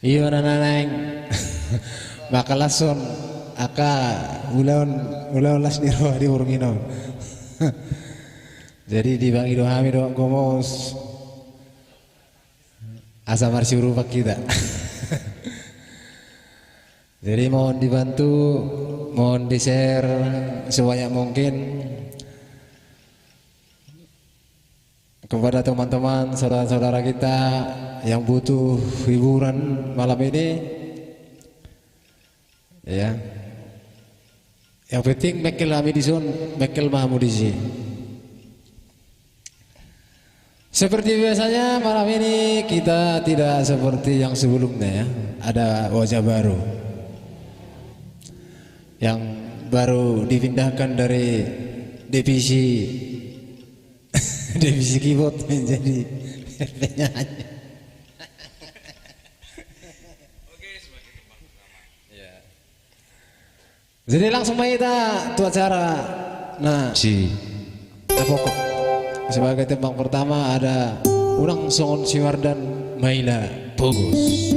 Iya nanang makalason aka ulaon las niro di urungino. Jadi di bang ido hami do gomos asa marsi urupak kita. Jadi mohon dibantu, mohon di share sebanyak mungkin kepada teman-teman saudara-saudara kita yang butuh hiburan malam ini. Ya, yang penting Mekel Hamidison, Mekel Mahmudisi. Seperti biasanya malam ini kita tidak seperti yang sebelumnya ya. Ada wajah baru yang baru dipindahkan dari divisi divisi keyboard menjadi penyanyi. Jadi langsung kita tuh acara. Nah, pokok sebagai tembang pertama ada Urang Songon Siwar dan Maila Bogus.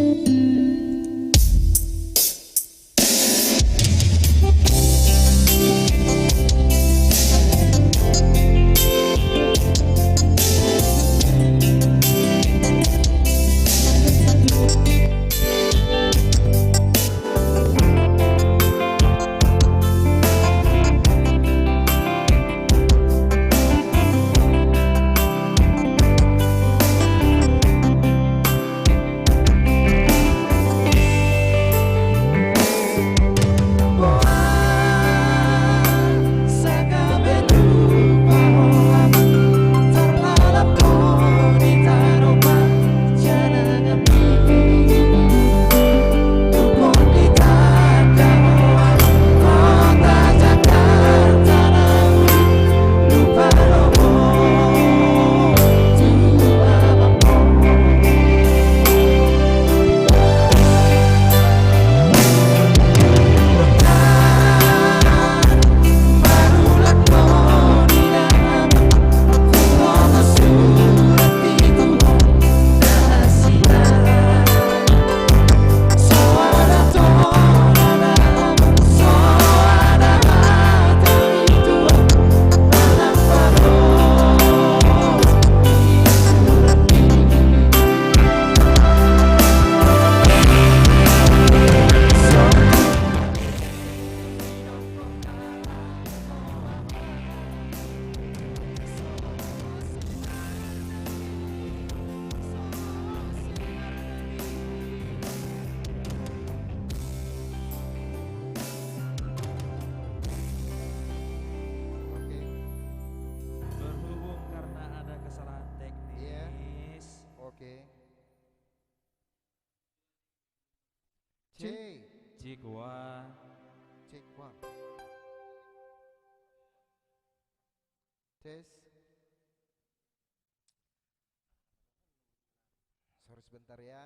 Sorry sebentar ya,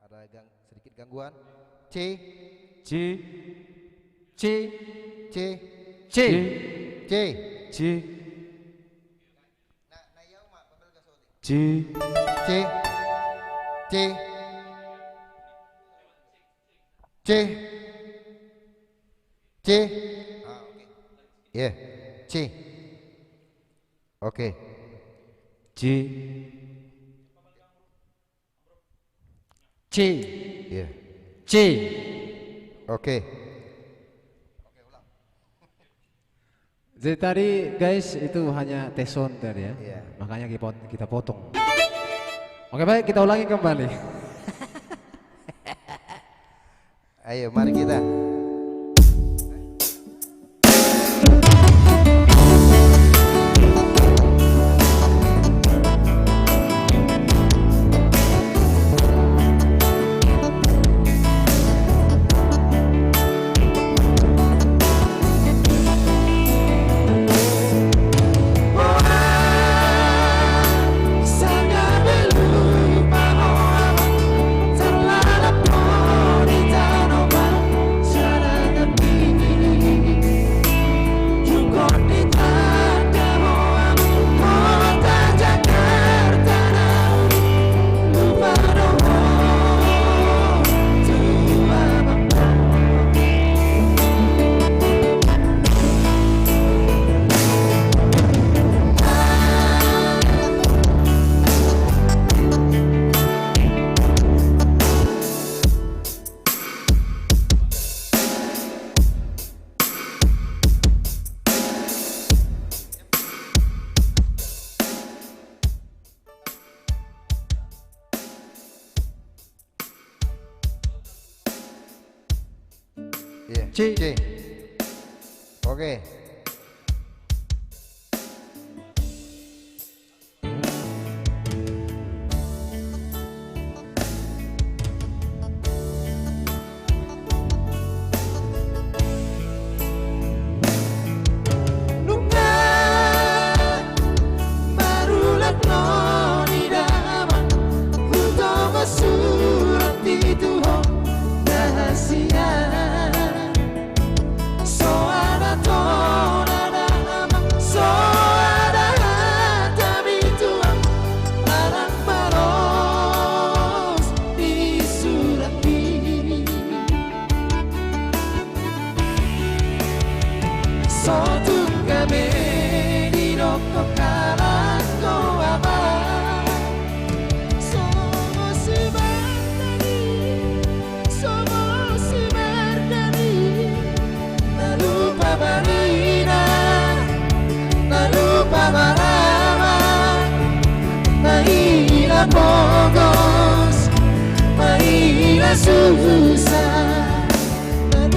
ada sedikit gangguan. C C C C C C C C C C C C. Oke. Ya, C. Oke. C C. Ya. C. Oke. Jadi tadi guys itu hanya tes sound tadi ya. Iya. Makanya kita potong. Oke baik, kita ulangi kembali. Ayo mari kita. Terlalu pun di tanah Iya. C. C. Oke. Pogos, Marina susah, tak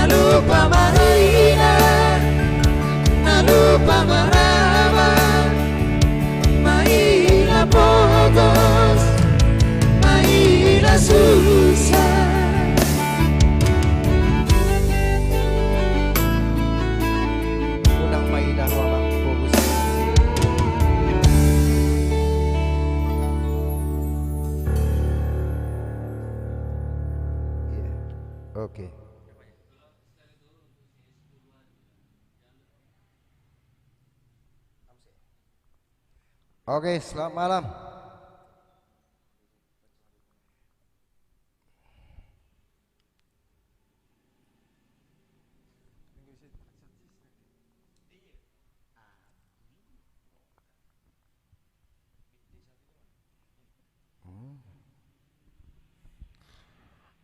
lupa Marina, tak lupa Marama, Marina Pogos, Marina susah. Oke. Oke, selamat malam.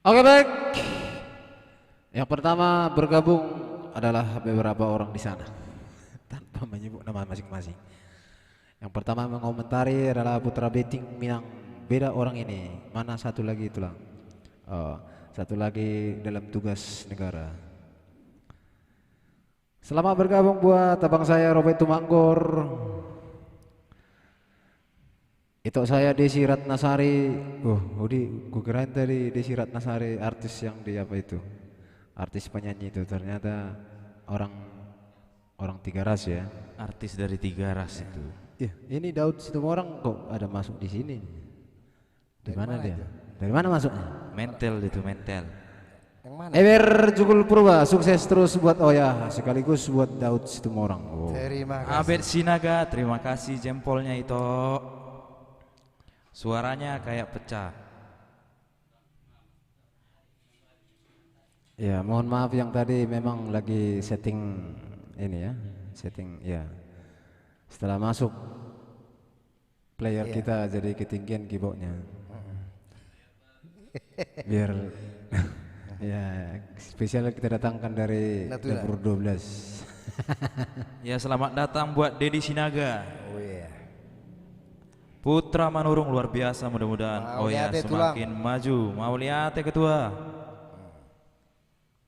Oke baik. Yang pertama bergabung adalah beberapa orang di sana tanpa menyebut nama masing-masing. Yang pertama mengomentari adalah Putra Beting Minang. Beda orang ini. Mana satu lagi itulah. Satu lagi dalam tugas negara. Selamat bergabung buat abang saya Robert Tumanggor. Itu saya Desi Ratnasari. Gue kirain tadi Desi Ratnasari artis yang di apa itu, artis penyanyi itu, ternyata orang tiga ras ya. Artis dari tiga ras itu. Ya, ini Daud Situmorang kok ada masuk di sini. Di mana dia? itu? Dari mana masuknya? Mental itu mental. Yang mana? Ewer Jukul Purba, sukses terus buat Oya, sekaligus buat Daud Situmorang. Terima kasih. Abed Sinaga, terima kasih jempolnya itu. Suaranya kayak pecah. Ya, mohon maaf yang tadi memang lagi setting ini ya, setting ya. Setelah masuk player kita jadi ketinggian keyboardnya. Biar ya spesial kita datangkan dari Natuna. dapur 12. Ya, selamat datang buat Dedi Sinaga. Oh iya. Putra Manurung luar biasa, mudah-mudahan. Oh ya, Mauliate tulang. semakin maju. Mauliate ketua.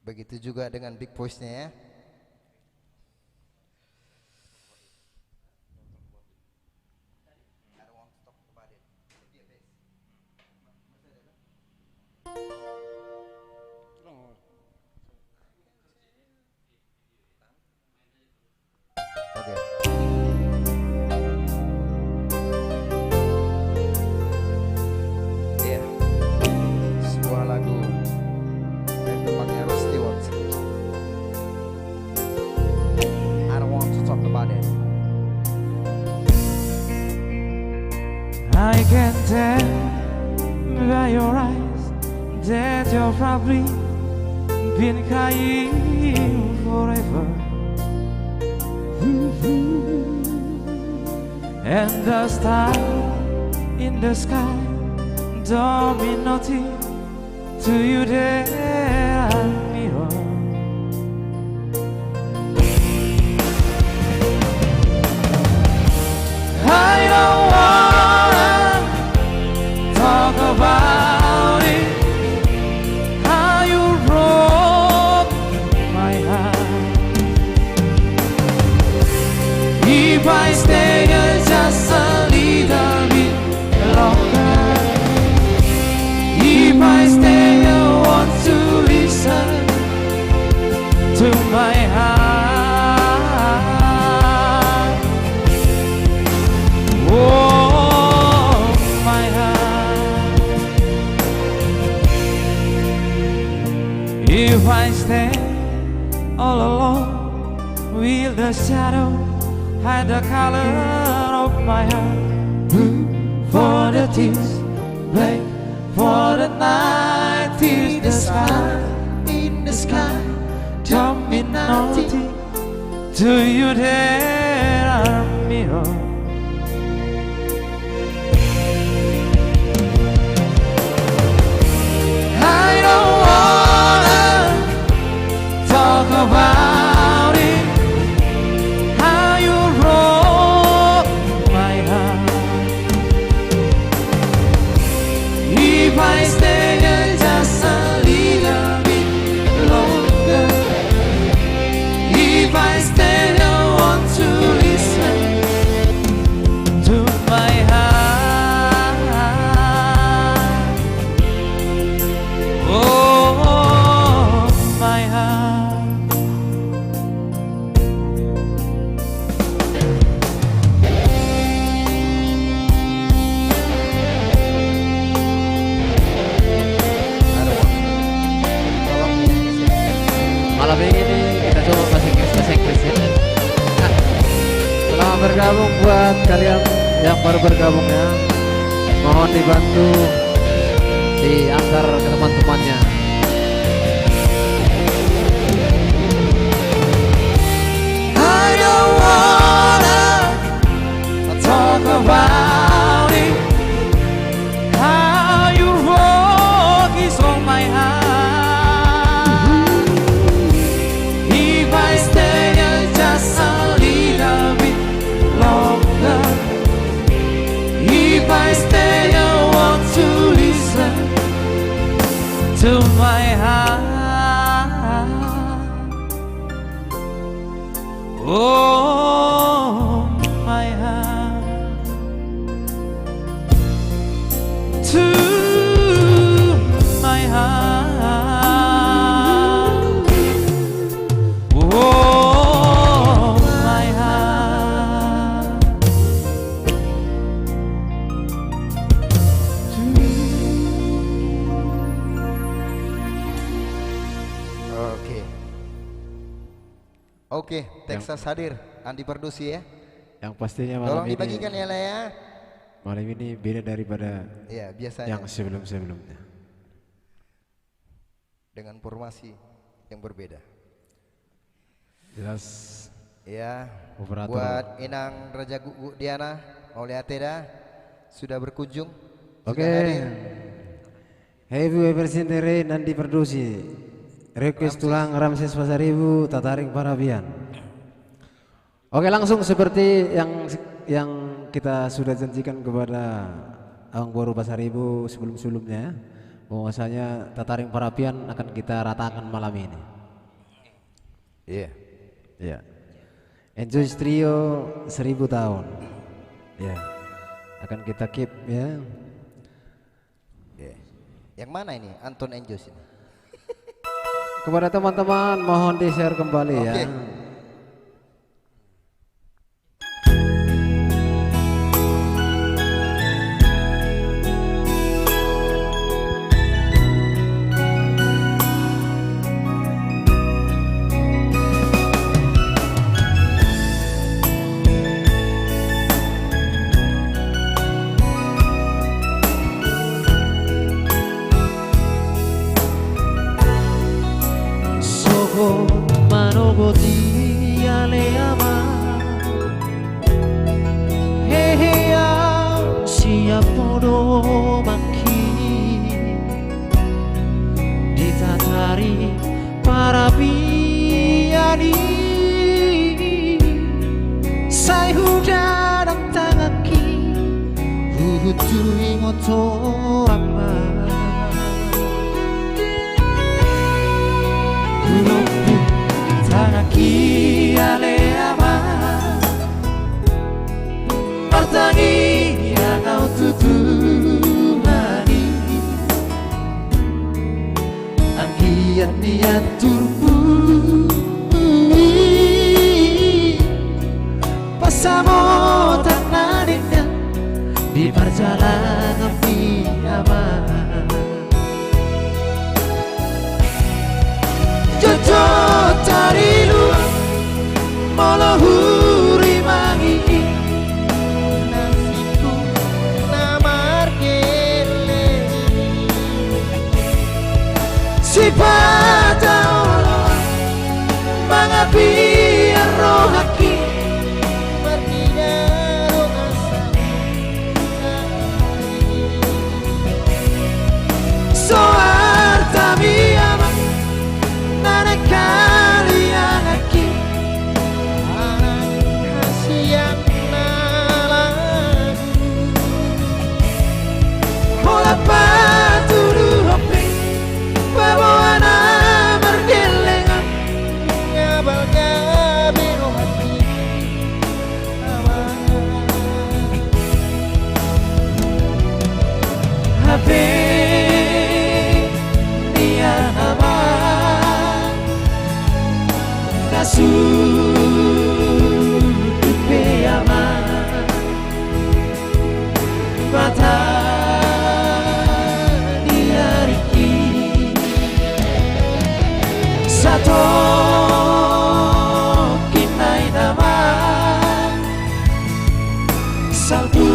Begitu juga dengan big voice-nya ya. Oke. Iya. Sebuah lagu dari tempatnya Rod Stewart. I don't want to talk about it. I can tell by your eyes that you're probably been crying forever. And the star in the sky don't mean nothing to you there, mirror. I don't wanna talk about it, how you broke my heart. If I stay just a little bit longer, if I stay, I want to listen to my heart. Oh, my heart. If I stay all alone, will the shadow hide the color of my heart? Blue for the tears, black for the night. Is the sky in the sky don't mean nothing to you there, mirror. I don't wanna talk about it, how you broke my heart. If I stay just a little bit longer, if I stay, I want to listen to my heart. Oh, my heart. Malam ini kita coba bahasa Inggris ya. Nah, selamat bergabung buat kalian yang baru bergabung ya. Mohon dibantu diantar ke teman-temannya. I don't wanna talk about it, how you walk is on my heart. If I stay just a little bit longer, if I stay, I want to listen to my heart. Oh, my heart. To my heart. Oh, my heart. Oke. Oke, Texas hadir. Andi Perdusi ya. Yang pastinya malam Tolong ini dibagikan ya lah ya. malam ini beda daripada Iya, biasanya yang sebelum-sebelumnya. dengan formasi yang berbeda. Jelas. Ya, Operator. buat Inang Raja Gugu Diana Mauliateda sudah berkunjung. Oke. Sudah hadir. Hebu Eversintere Nandi Perdusi. Request tulang Ramses Pasaribu Tataring Parabian. Oke, langsung seperti yang kita sudah janjikan kepada Abang Boru Pasaribu sebelum-sebelumnya, bahwasanya Tataring Parabian akan kita ratakan malam ini. Iya. Ya. Enjoy Trio 1000 tahun. Ya. Akan kita keep ya. Iya. Yang mana ini? Anton Enjos ini. Kepada teman-teman mohon di-share kembali ya. Oke. Manogoti aleama hehe siap podo maki ditatari para biani sai hudang tangaki hutu ingotorama Tanaki aleama Martangi yang kau tutuhani Anggian niat turpu Pasamo tanah dengan di perjalanan piama Jojo cari luang Molahuri mangi Nasiku namar gele Si pada Allah Mangapi rohaki Martinya rohasa Soar tamiyama Nana kalian aki Anak kasihan nalagu Mola paturu hopi Bawaana mergelengan Ngabal gabino hati Habe Nia nama Sudupe aman Mata diariki Satu kinai nama Salbu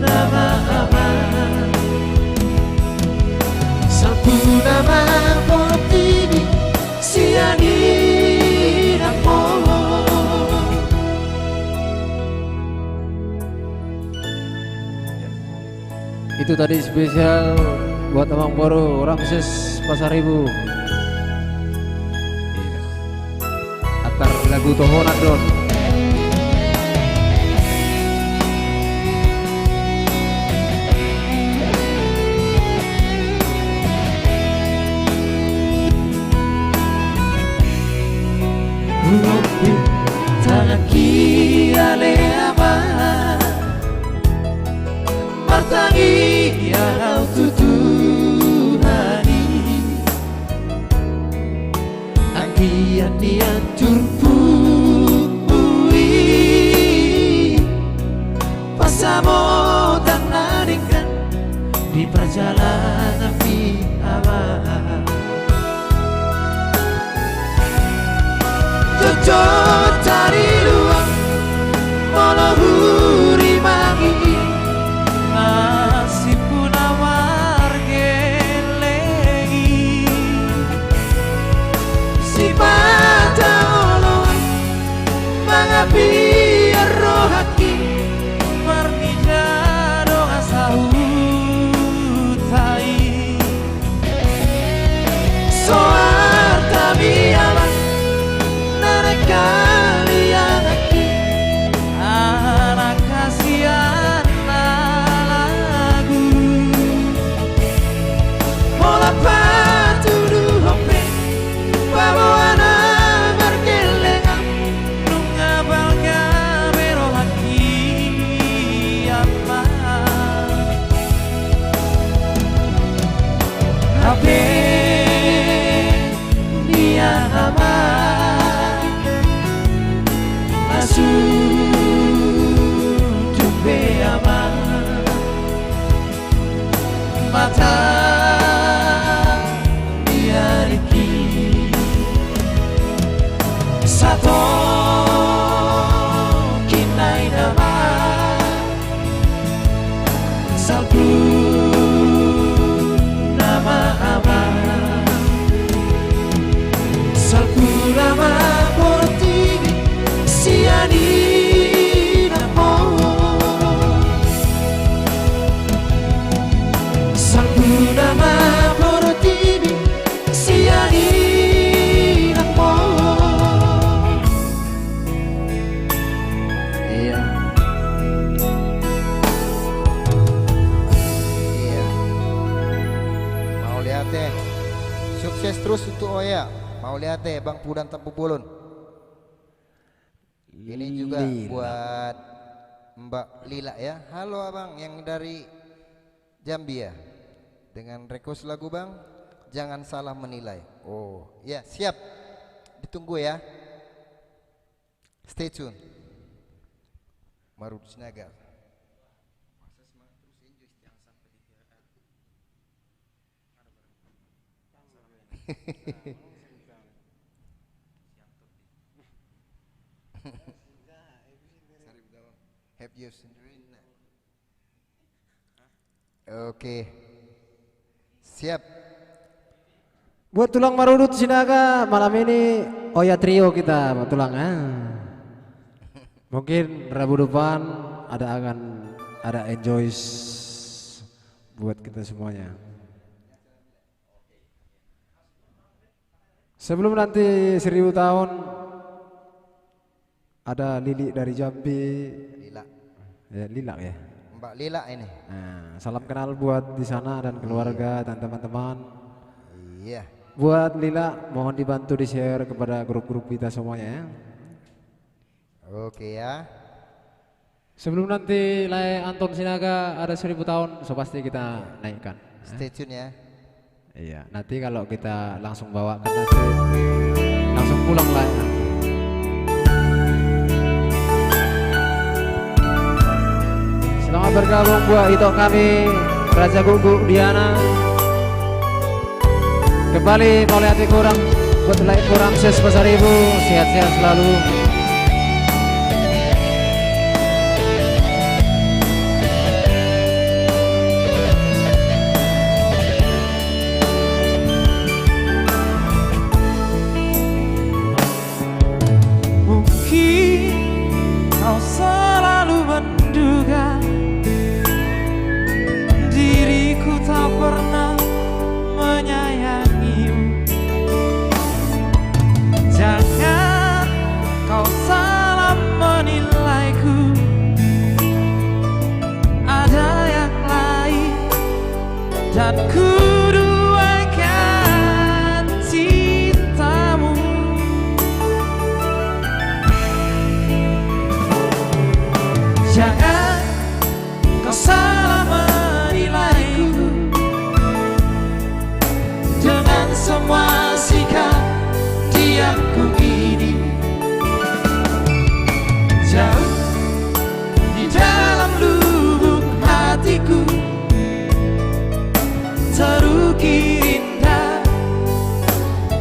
nama aman Salbu nama Portini Siani Itu tadi spesial buat Abang Boru Ramses Pasaribu. Atar lagu Tohonadon. Rupi tanaki aleama Martangi yang tutuhani Anggian niat turpui Pasamo tanah dengan di perjalanan aman Jojo cari luang Molahuri mangi Nasib punawar gelegi mata miliki satu kinai nama salku nama ama salku nama portivi sia di namo salku nama portivi sia di namo. Iya. Iya. Mau lihat deh. Sukses terus untuk Oya. Mau lihat deh Bang Pudan Tampu Pulun. Ini juga buat Mbak Lila ya. Halo Abang yang dari Jambi ya. Dengan request lagu Bang, jangan salah menilai. Oh ya siap. Ditunggu ya. Stay tune. Marut Sinaga. Have you seen Oke. Siap. Buat tulang marudut Sinaga malam ini Oya trio kita buat tulang Mungkin Rabu depan ada enjoy buat kita semuanya. Sebelum nanti 1000 tahun ada Lili dari Jambi. Lila. Ya, Lila ya. Mbak Lila ini. Nah, salam kenal buat di sana dan keluarga dan teman-teman. Iya. Buat Lila mohon dibantu di-share kepada grup-grup kita semuanya ya. Oke ya. Sebelum nanti Lai Anton Sinaga ada 1000 tahun, so pasti kita naikkan. Stay tune ya. Iya, nanti kalau kita langsung bawakan nanti langsung pulang Lai. Selamat bergabung buat itu kami Raja Guguk Diana. Kembali mau lihat kurang buat lain kurang sebesar ibu, sehat-sehat selalu. Mungkin kau selalu menduga diriku tak pernah menyayangimu. Jangan kau salah menilaiku, ada yang lain dan ku duakan cintamu. Jangan kau salah menilaiku dengan semua sikap diamku ini. Jauh di dalam lubuk hatiku terukir indah,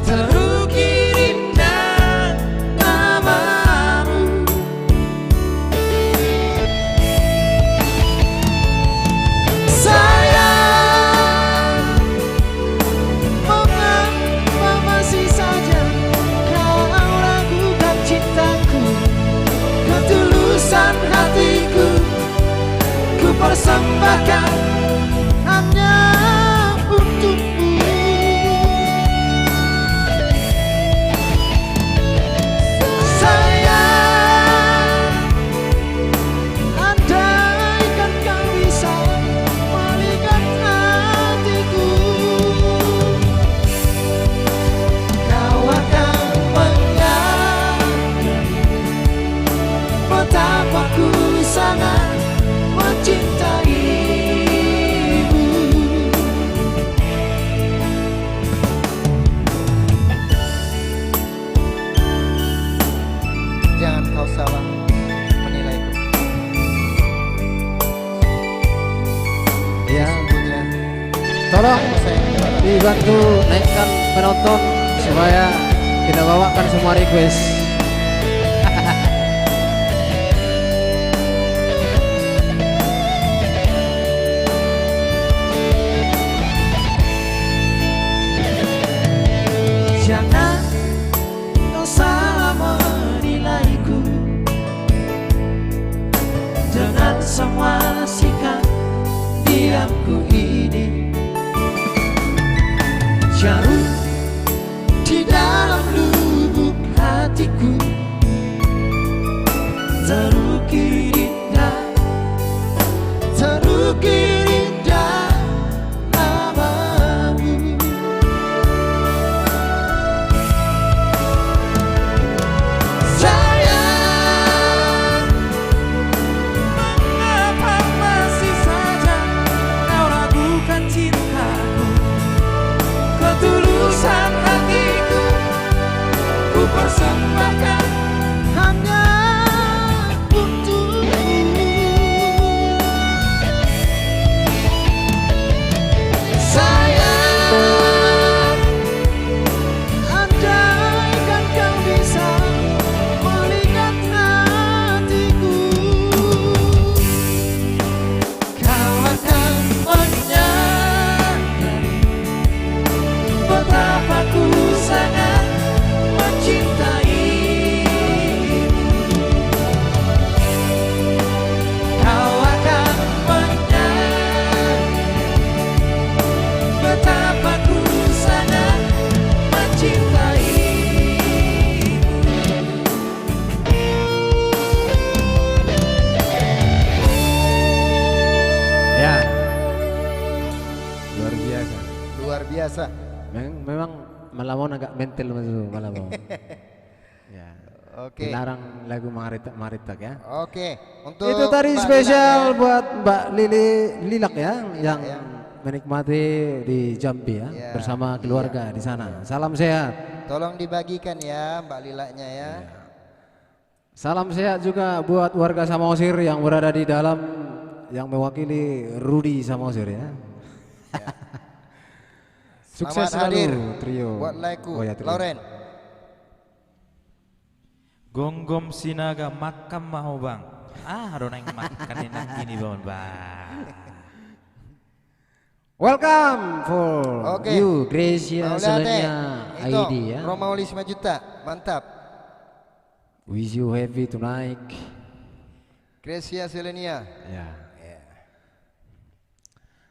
terukir indah namamu. Tolong dibantu naikkan penonton supaya kita bawakan semua request. Jangan kau salah menilaiku dengan semua sikap diamku ini. Jauh di dalam lubuk hatiku terukir indah, terukir indah namamu. Sayang, mengapa masih saja kau ragukan cintaku? Ketulusan hatiku ku persembahkan hanya untukmu. Sayang, andaikan kau bisa melihat hatiku, kau akan menyadari betapa ku sangat mencintaimu. Kau akan menyadari betapa ku sangat mencintaimu. Ya, luar biasa. Luar biasa. Memang Malamon agak mental masuk Malamon. Ya. Oke. Dilarang lagu Maritak ya. Oke. Untuk Itu tadi Mbak spesial Lila ya. buat Mbak Lilak ya, yang ya. menikmati di Jambi ya, Ya, bersama keluarga di sana. Salam sehat. Tolong dibagikan ya Mbak Lilanya ya. Salam sehat juga buat warga Samosir yang berada di dalam, yang mewakili Rudi Samosir ya. Sukses Selamat hadir selalu trio. buat laiku Oh ya, trio. Lauren. Gonggom sinaga makam mau bang. Aduh neng makan enak gini bang. Welcome for Oke. you Gracia Mau lihat Selenia itu ID ya. Romawi 5 juta. Mantap. Wish you happy tonight. Gracia Selenia. Ya.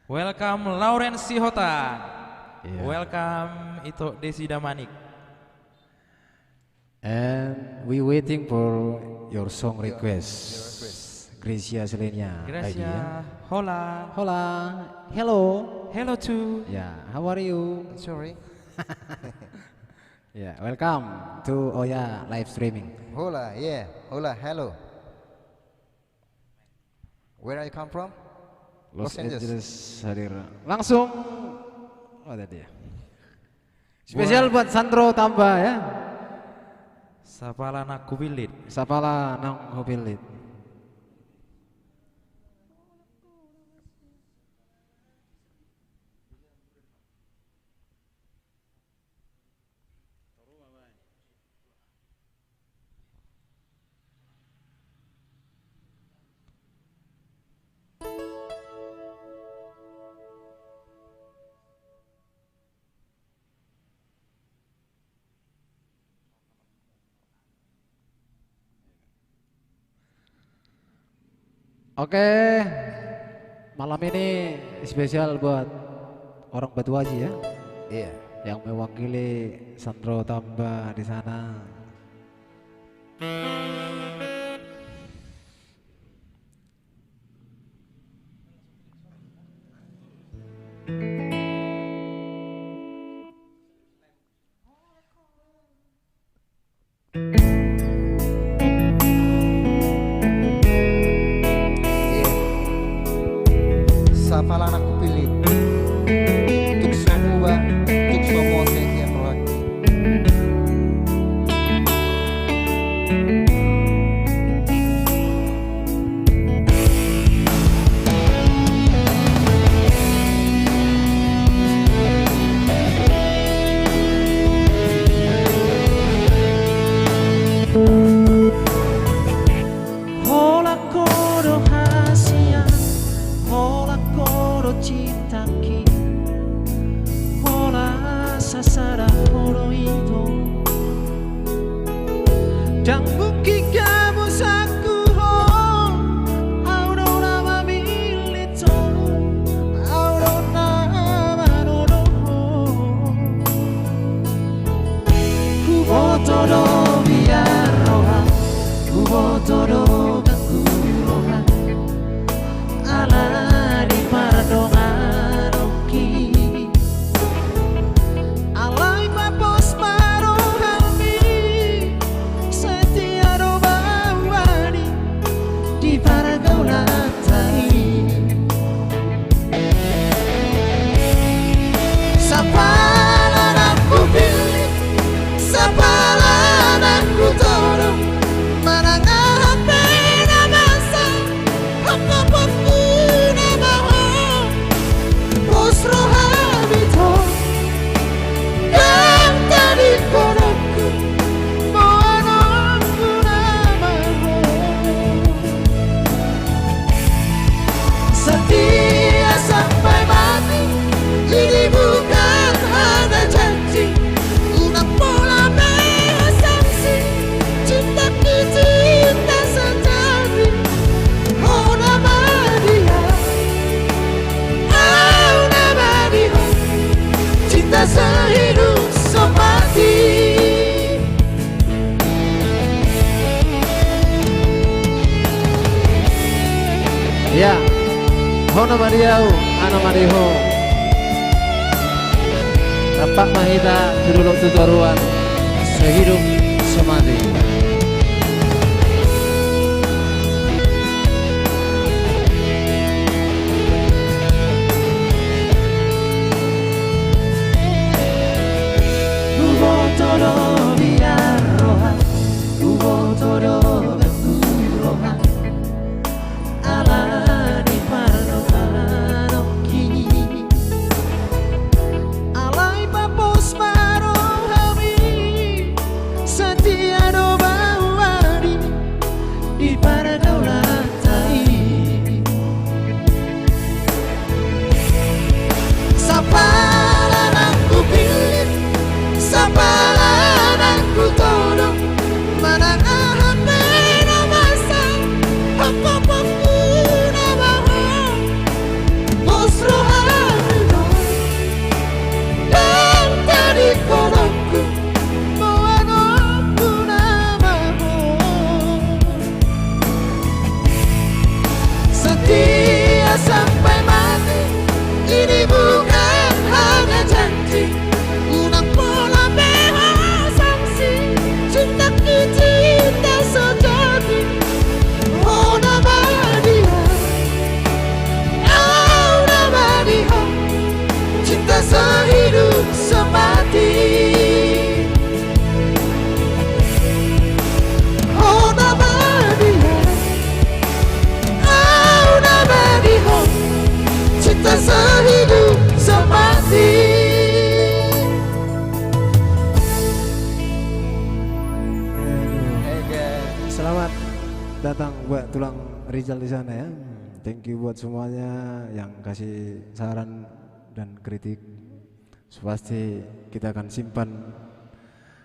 Welcome Lauren Sihota. Iya. Welcome itu Desi Damanik. And we waiting for your song request. Gracia Selenia ID ya. Gracia, hola. Hola, hello. Hello to. Ya, how are you? Sorry. Ya, welcome to Oya live streaming. Hola, yeah. Hola, hello. Where I come from? Los Los Angeles. Angeles hadir langsung. Oh tadi ya. Spesial buat Sandro Tambah ya. Sapala nak kubilit. Sapala nang hobilit. Oke, malam ini spesial buat orang Batu Haji ya, Iya. yang mewakili Sandro Tambah di sana. Iya. Sapalan aku pilih. Untuk semua, untuk semua sekian lagi. nama dia ana mariho rapak mahita duduk tutoruan sehidup semati. todo mirar roja, hubo todo roja, ala di parno kini, alai papos maro kami, setia do bawari di pergaulan ini. Sapalan aku pilih, sapalan aku tolong, manangahan na masa, apa-apa na mahal, bosro ano, dan tadi kolongku, mau ano aku na mahal, setia sampai mati, ini bukan hanya janji. Unang pola behas sanksi, cinta kita sejati. Oh nama dia, cinta sehidup semati. Oh nama dia, cinta sehidup semati. Selamat datang buat tulang Rizal di sana ya. Thank you buat semuanya yang kasih saran dan kritik. Pasti kita akan simpan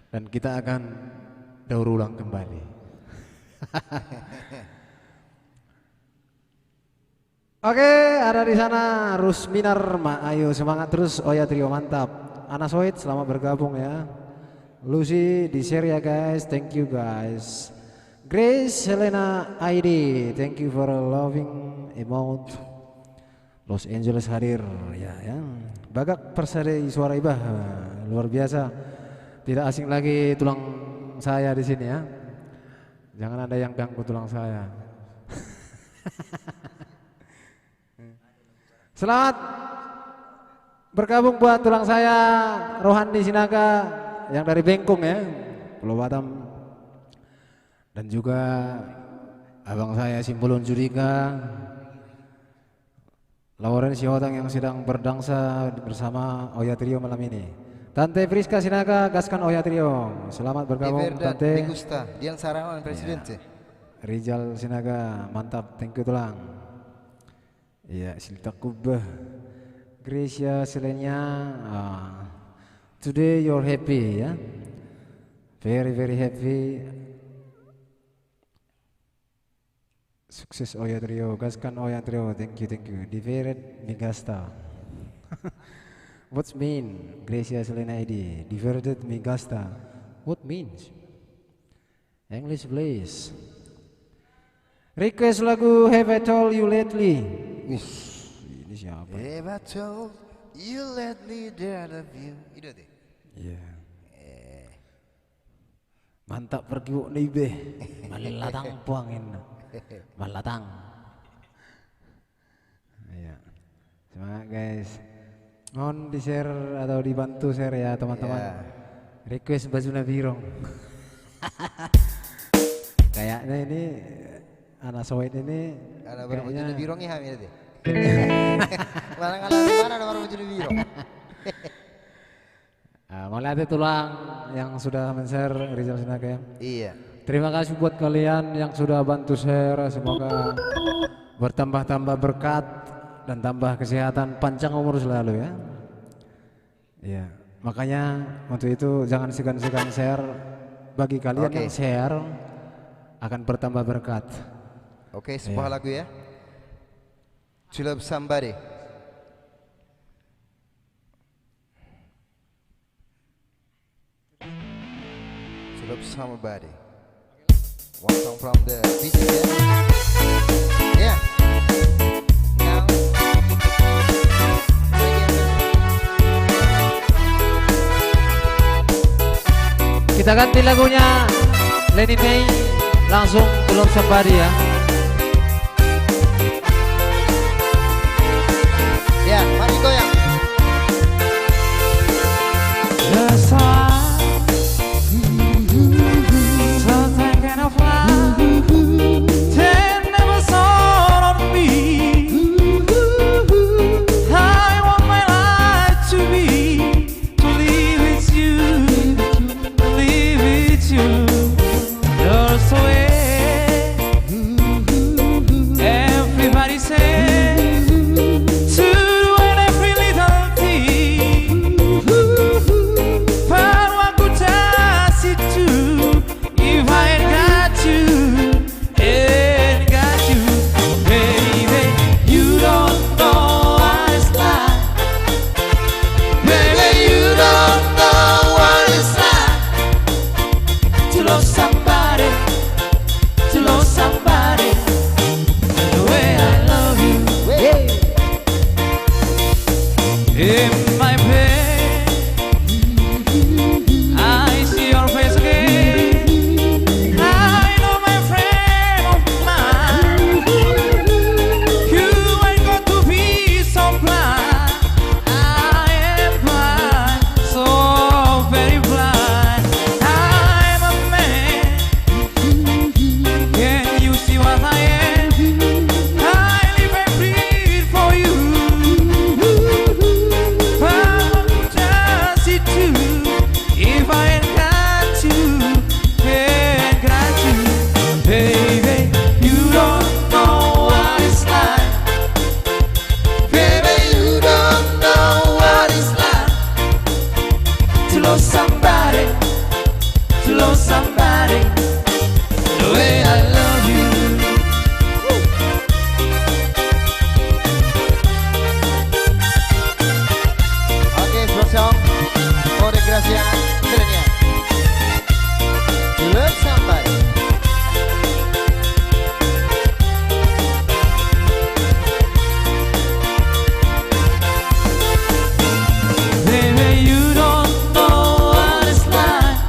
dan kita akan daur ulang kembali. Oke, ada di sana Rusminar, ayo semangat terus. Oh ya trio mantap. Ana Soit selamat bergabung ya. Lucy di share ya guys, thank you guys. Grace Helena ID, thank you for a loving emote. Los Angeles hadir ya. Bagak Persari Suara Ibah, luar biasa. Tidak asing lagi tulang saya di sini ya. Jangan ada yang ganggu tulang saya. Selamat bergabung buat tulang saya Rohani Sinaga yang dari Bengkung ya, Pulau Batam. Dan juga abang saya Simpulun Judika, Lauren Siotang yang sedang berdangsa bersama Oya Trio malam ini. Tante Friska Sinaga, gaskan Oya Trio. Selamat bergabung Tante. Gusta, Dian Sarawan Presidente. Rizal Sinaga, mantap, thank you tulang. Iya, Silta Kubah, Gracia Selenya. Today you're happy ya, very very happy. Sukses Oya Trio, gaskan Oya Trio, thank you. Diverted Migasta. What's mean? Gracia Selena ID. Diverted Migasta. What means? English please. Request lagu Have I Told You Lately. Ini siapa? Have I told you lately that I love you. Itu deh. Iya. Mantap pergi wuk nih be. Malatang puangin. Malatang. Iya. Semangat guys. Mohon di share atau dibantu share ya teman-teman. Yeah. Request baju Nabirong. Kayaknya ini anak Soet ini. Ada baru baju kayaknya Nabirongnya hamil deh. Mana ada baru baju Nabirong. Mau lihat tulang yang sudah men-share Rizal Sinaga ya. Iya. Terima kasih buat kalian yang sudah bantu share. Semoga bertambah-tambah berkat dan tambah kesehatan, panjang umur selalu ya. Iya. Makanya untuk itu jangan segan-segan share. Bagi kalian yang share akan bertambah berkat. Oke, sebuah lagu ya. To Love Somebody. To Love Somebody. One song from the DJ. Yeah. Now. Kita ganti lagunya Lenny May, langsung belum Somebody ya. Ya, mari goyang. The sun, something kind of love, that never saw on me. I want my life to live with you, to live with you. You're so everybody say to do every little thing. But what good does it do if I ain't got you, ain't got you, baby? You don't know what it's like, baby. You don't know what it's like to love somebody, to love somebody the way I love you. In my bed, I see your face again. I know, my friend of mine, you ain't got to be so blind. I am blind, so very blind. I'm a man. Can you see what I am? I live and breathe for you. But what does it do if I ain't got you, ain't got you, baby? You don't know what it's like, baby. You don't know what it's like to love somebody, to love somebody the way I love you. Oke, spesial Kode Gracia Milenial. Love Somebody. Baby, you don't know what it's like,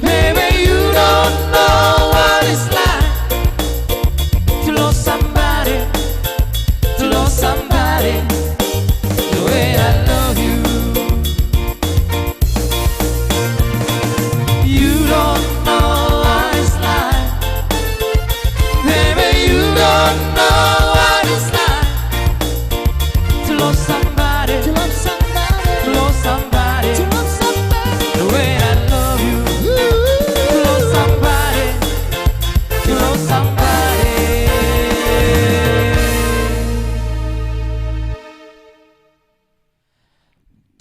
baby. You don't know what it's like to love somebody, to love somebody the way I love you. You don't know what it's like, baby. You don't know what it's like to love somebody, to love somebody, to love somebody, to love somebody the way I love you. To love somebody, to love somebody.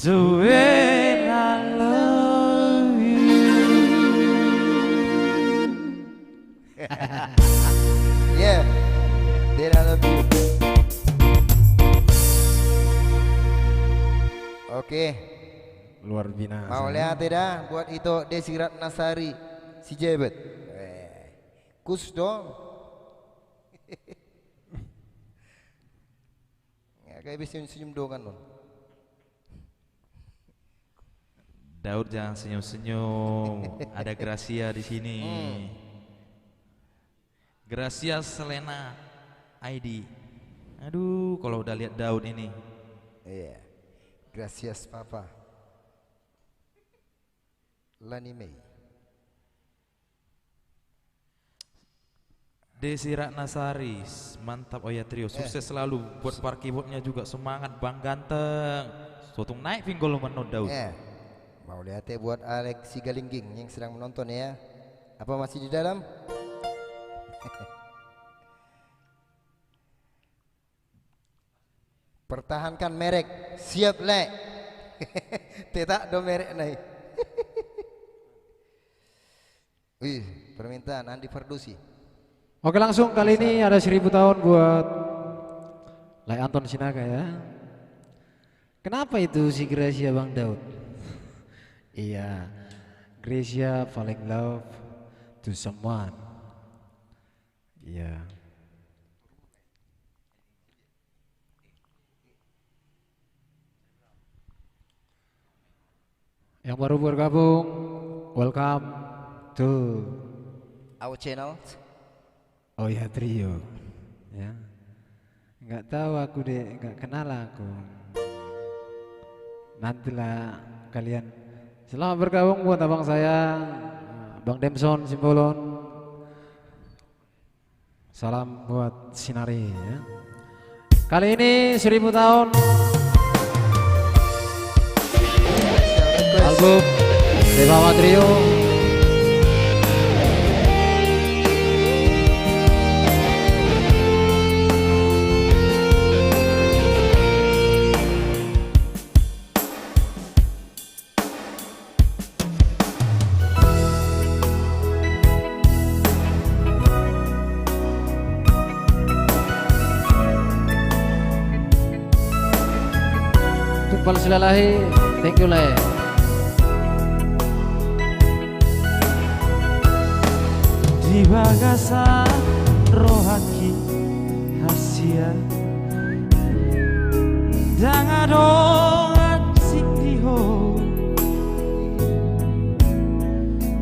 The way I love you. Yeah, Did I love you. Oke, Luar binasa. mau lihat tidak buat itu Desirat Nasari si Jebet. Kus dong. Ya, kayak bisa senyum dongan loh. Daud jangan senyum-senyum. Ada Gracia di sini. Gracia Selena ID. Aduh, kalau udah lihat Daud ini. Iya. Gracias Papa. Lani Mei. Desi Ratnasari, mantap Oya Trio, sukses selalu. Buat par keyboardnya juga semangat Bang Ganteng. Sotung naik pinggul menurut Daud. Mau lihat ya buat Alex Sigalingging yang sedang menonton ya. Apa masih di dalam? Pertahankan merek, siap lek. Tidak do merek naik. Wih, permintaan Andi Fardusi. Oke, langsung kali ini ada 1000 tahun buat Lai Anton Sinaga ya. Kenapa itu si Gracia Bang Daud? Iya, Gracia falling love to someone. Iya. Yang baru bergabung welcome to our channel. Oya Trio. Ya. Nggak tahu aku deh, nggak kenal aku. Nantilah kalian. Selamat bergabung buat abang saya, Bang Demson Simbolon. Salam buat Sinari ya. Kali ini 1000 tahun album Dewa Trio. Tumpal silalahi, thank you lah. Di bagasan rohaki hasia dangadongan sindiho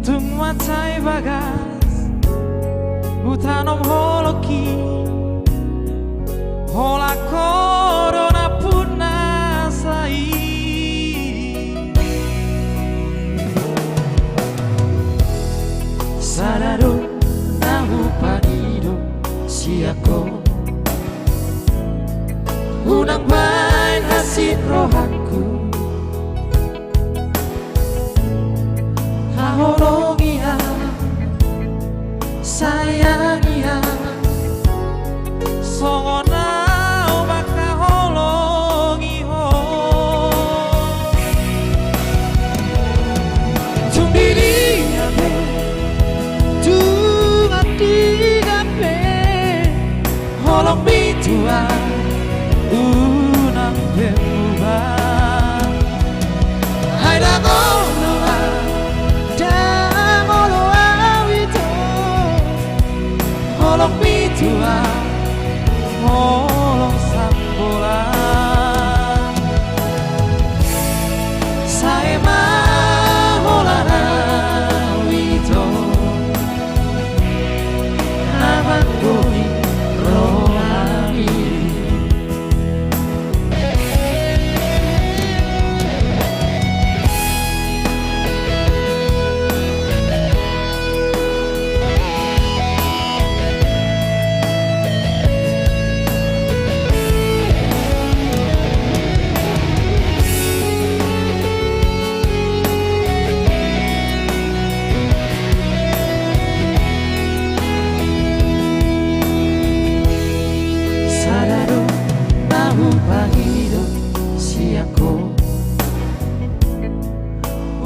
tumuatai bagas utanom holoki hola corona punasai sadado nahu panido siako unang bain hasil rohaku hahologia sayangia songonau baka hologi ho tumbili ape holong bitua unang pemubah hai dagoloa awito holong bitua holong sambola saya maholana wito nabangoni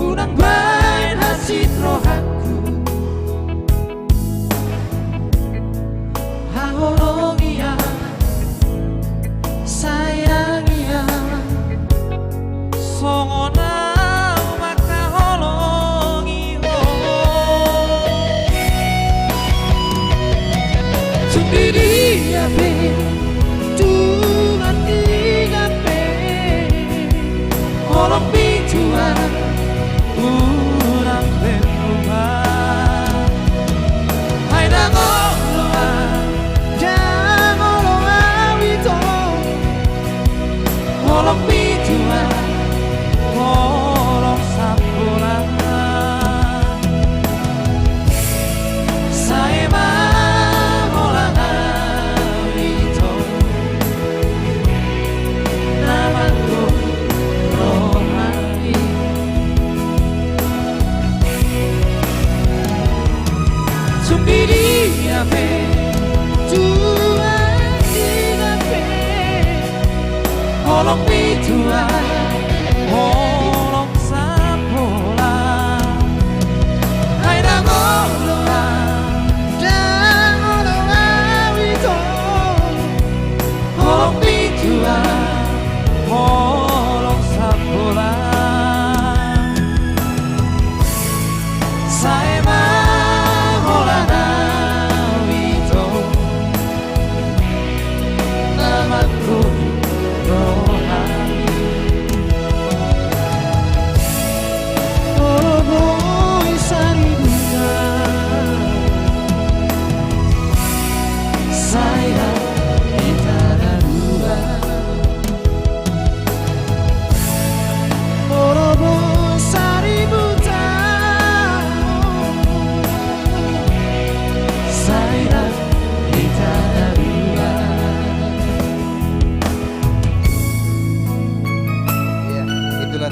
unang bain hasil rohaku hahologia sayangia songonau maka hologi ho sendiri ape Tuhan digape holong bijuan urang pemubah hai dagoloa wito holong bijuan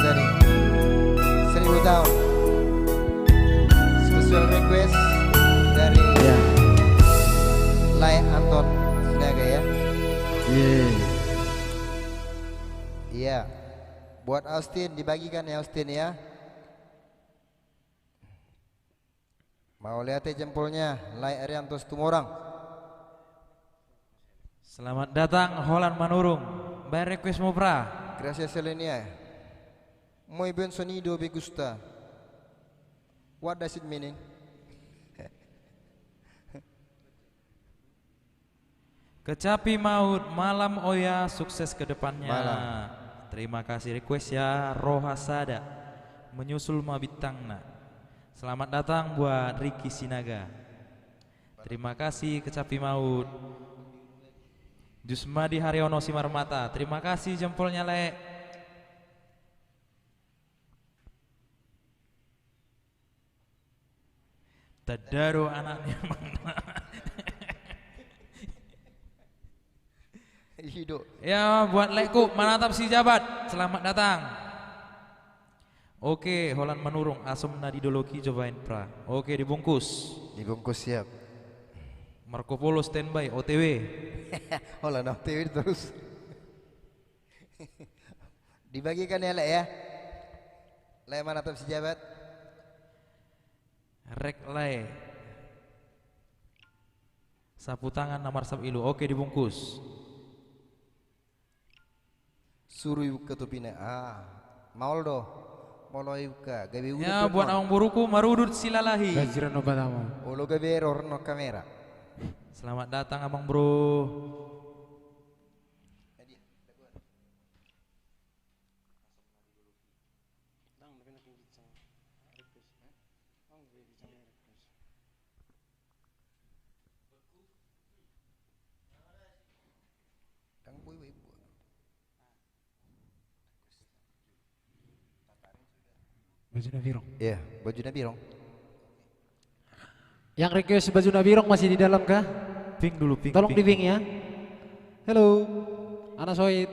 tadi 1000 tahun. Special request dari Ya. Lai Anton Sinaga ya. Iya. Buat Austin dibagikan ya Austin ya. Mau lihat jempolnya Lai Arianto Tumorang. Selamat datang Holland Manurung. By request Mopra. Gracias Selenia. Muy buen sonido me gusta. What does it mean? Kecapi maut malam Oya, sukses ke depannya. Malam. Terima kasih request ya Rohasada. Menyusul Mabitangna. Selamat datang buat Ricky Sinaga. Terima kasih Kecapi maut. Jusmadi Haryono Simarmata. Terima kasih jempolnya Le. Tadaro anaknya mana? Hidup. Ya buat Lekku Manatap si Jabat. Selamat datang. Oke, Holland Manurung Asam Nadidologi cobain pra. Oke, dibungkus. Dibungkus siap. Marco Polo standby OTW. Hola no TV terus. Dibagikan ya Le ya. Le Manatap si Jabat. Rek Le. Sapu tangan nomor sab ilu. Oke, dibungkus. Suruh yuka tupina. Mauldo. Molo yuka. Gabi udut. Ya buat awang buruku marudut silalahi. Gajiran obat ama. Olo gabi error no kamera. Selamat datang abang bro. Baju Nabirong. Iya, baju Nabirong. Yang request baju Nabirong masih di dalam kah? Ping dulu ping. Tolong di ping ya. Halo, Ana Soid.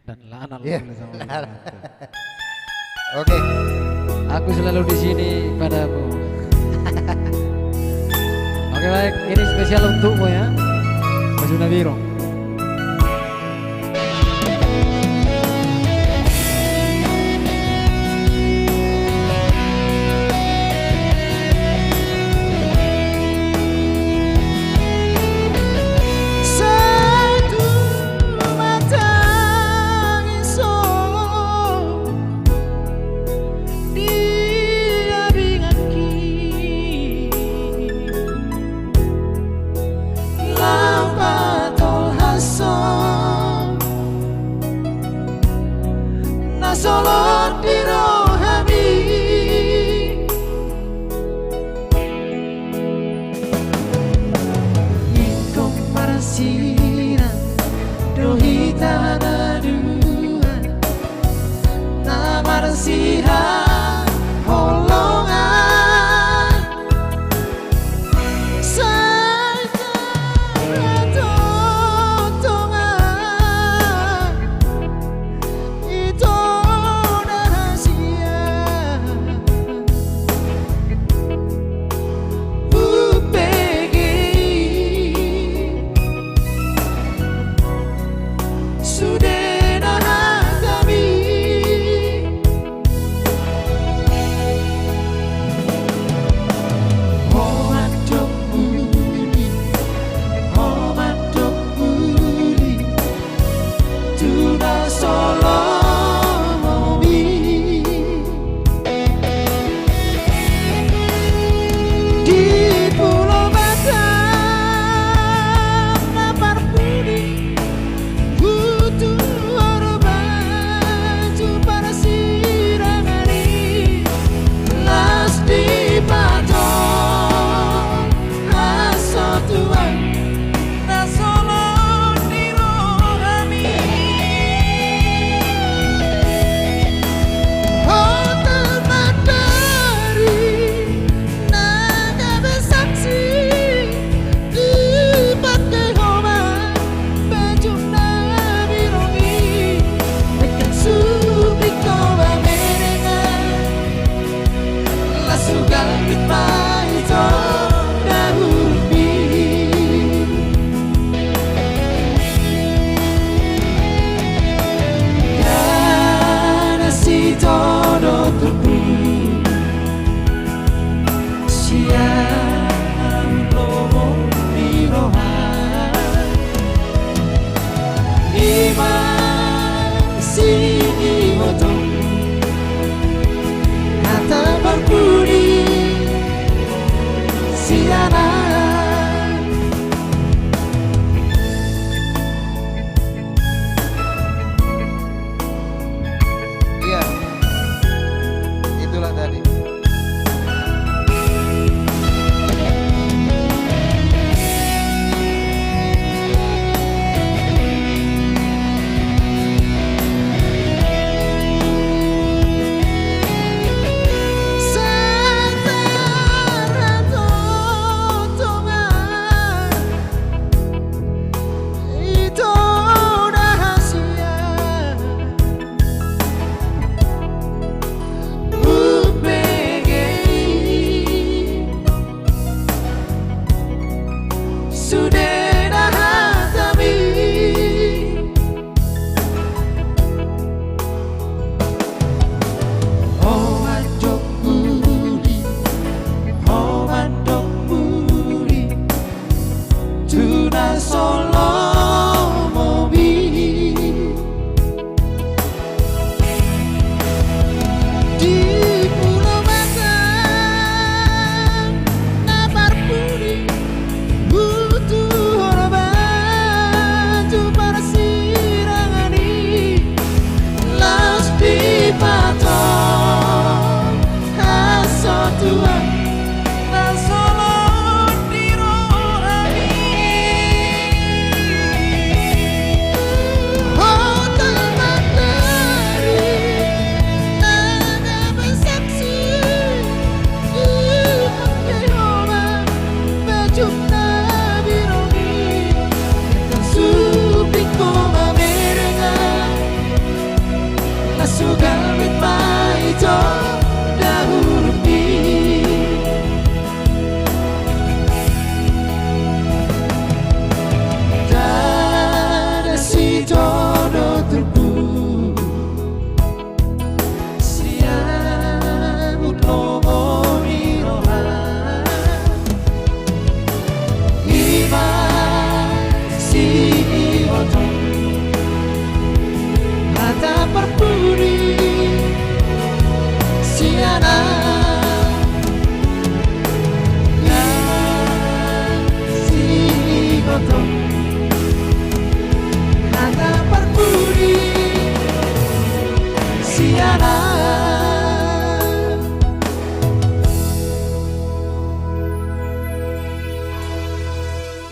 Dan lana Iya. sama Wiranto. Oke. Aku selalu di sini padamu. Oke baik, ini spesial untukmu ya, Baju Nabirong. Solo di rohami Ingkong marasira Dohita na dua Na marasiha Holongan Saja totongan Itu sudah berbudi siana. Iya, itulah tadi.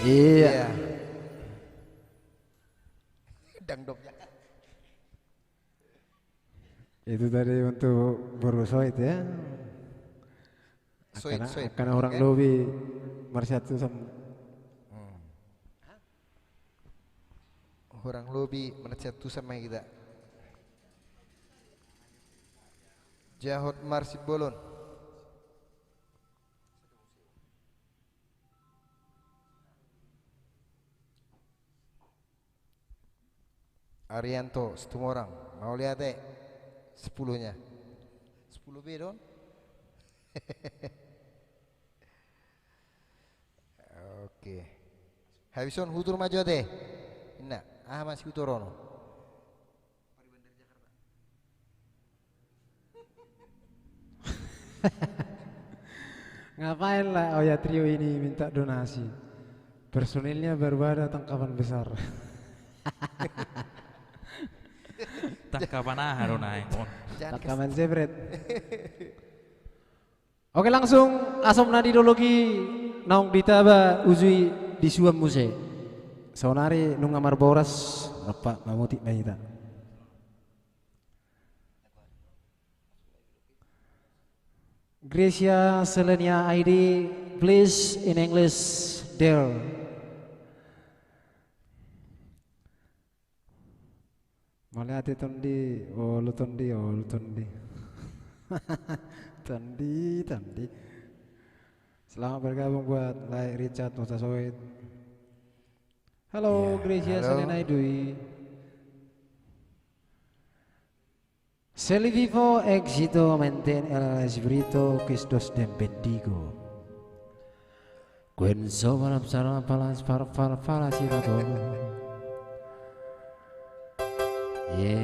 Iya. Dangdongnya. Itu tadi untuk Borosoi itu ya. Soit, soit. Karena orang Oke. lobi Marsatu sama Orang lobi menersatu sama kita. Jahot Marsi Bolon. Arianto, setemu orang. Mau lihat 10-nya. 10 B dong. Oke. Habison hutur maju deh. Nah, masih hutur ono. ngapain lah Oya Trio ini minta donasi. Personilnya baru ada tangkapan besar. Tangkapan Haruna yang Tangkapan Zebret. Oke langsung asom nadidologi naung ditaba uzui di suam muse. Sonari nung ngamar boras apa mamuti maita. Gracia Selenia ID please in English there. Malihat tondi, oh lu tondi, tondi. Selamat bergabung buat like Richard Mosasoid. Halo Gracia halo. Selena Idui. Se li vivo éxito mainten el espíritu que estos dem bendigo. Quen so malam sana palas para si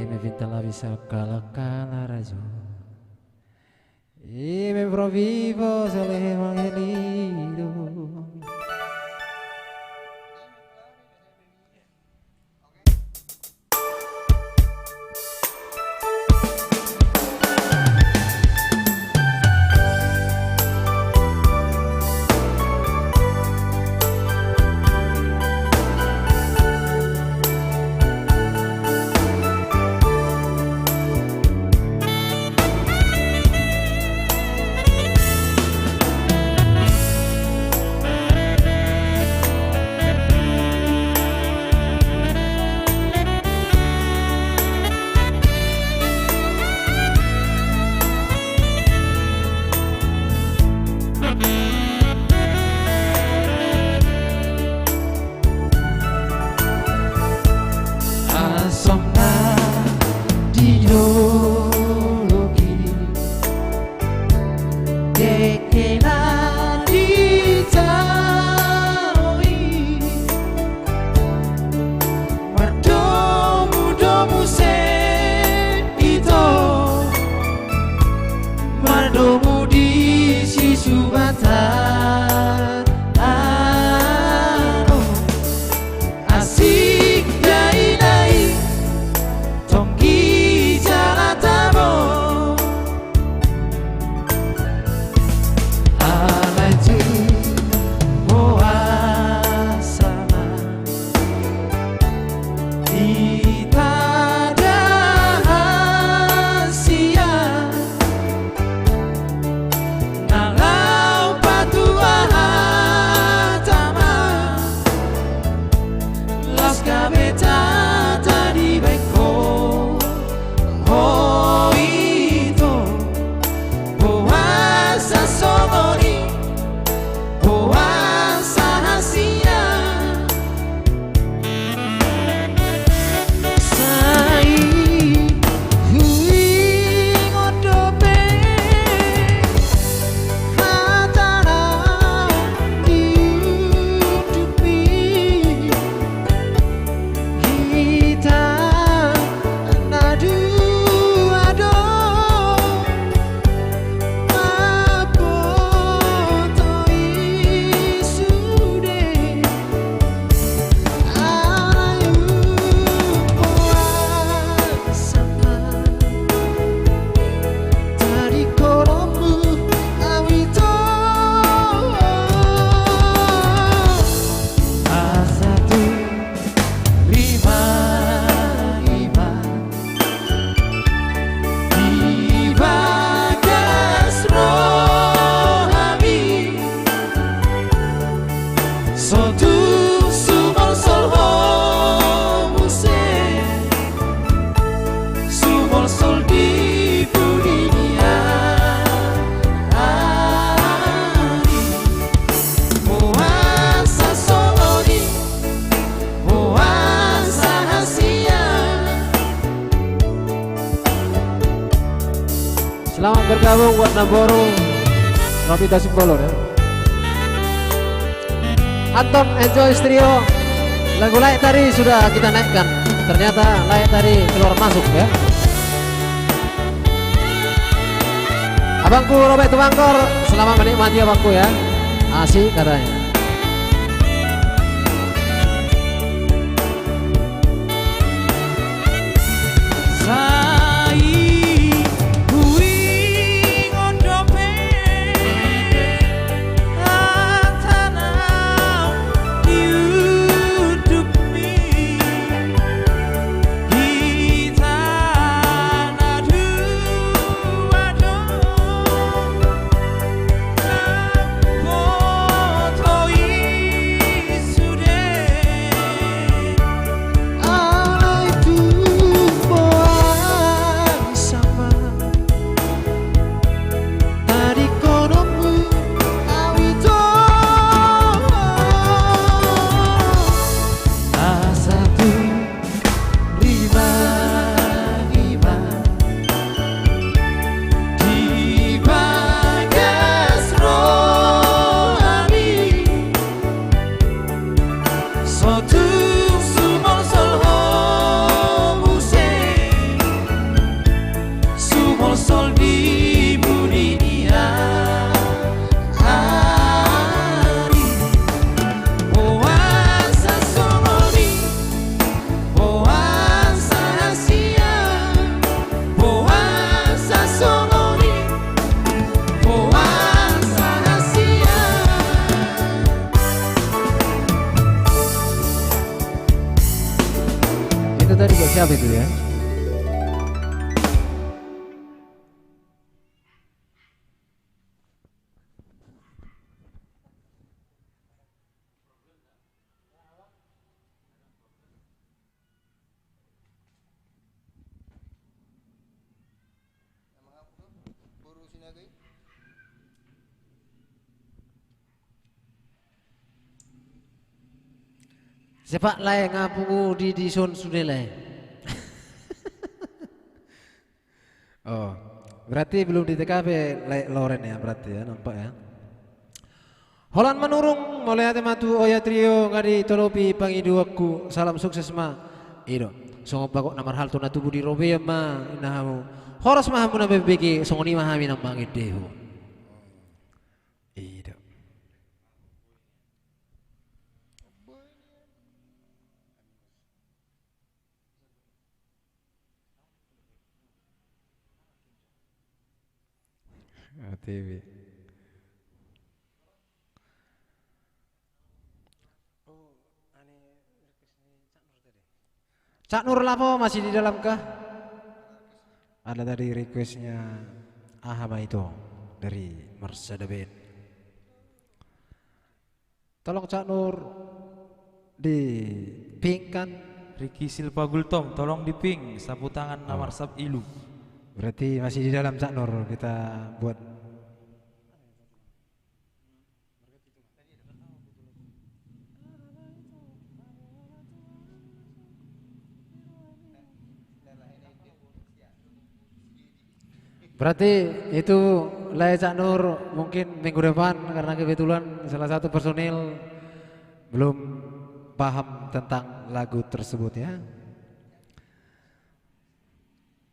me pinta la visa cala rajo. Y me provivo se le evangelido. Selamat bergabung buat Naboru Novita Simbolon ya. Anton Enjoy Trio. Lagu Layak Tari sudah kita naikkan. Ternyata Layak Tari keluar masuk ya. Abangku Robert Tumangkor, selamat menikmati abangku ya. Asik katanya. Oh itu tadi buat siapa itu ya? Sepak lai ngapungu di son sudah lai. Oh, berarti belum di TKP lai Loren ya berarti ya, nampak ya. Holan menurung mulai hati matu oya trio ngadi tolopi pangidu aku salam sukses ma. Ido, songo bakok namar hal tuna tubuh di robe ma inahamu. Horas mahamu na bebeki songo ni mahami nang mangit dehu. Ido. TV. Cak Nur Lapo masih di dalam kah? Ada tadi requestnya Ahama itu dari Mercedes Benz. Tolong Cak Nur di ping kan? Ricky Silva Gultom, tolong di ping sapu tangan nomor sab ilu. Berarti masih di dalam Cak Nur, kita buat. Berarti itu Lai Cak Nur mungkin minggu depan karena kebetulan salah satu personil belum paham tentang lagu tersebut ya.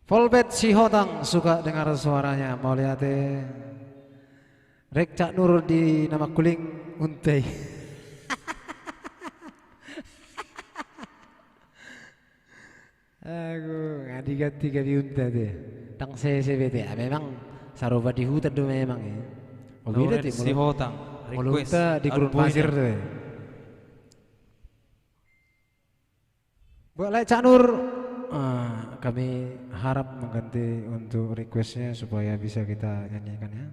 Volbet si Hotang suka dengar suaranya, mau lihat Rek Cak Nur di nama kuling untai. Aku ngadi-ganti gabi untai deh. Tang CCBT, memang saroba di hutan tuh memang ya. Oh beda tuh. Si Hotang, request di gurun pasir tuh. Buat Lai Cak Nur. Kami harap mengganti untuk requestnya supaya bisa kita nyanyikan ya.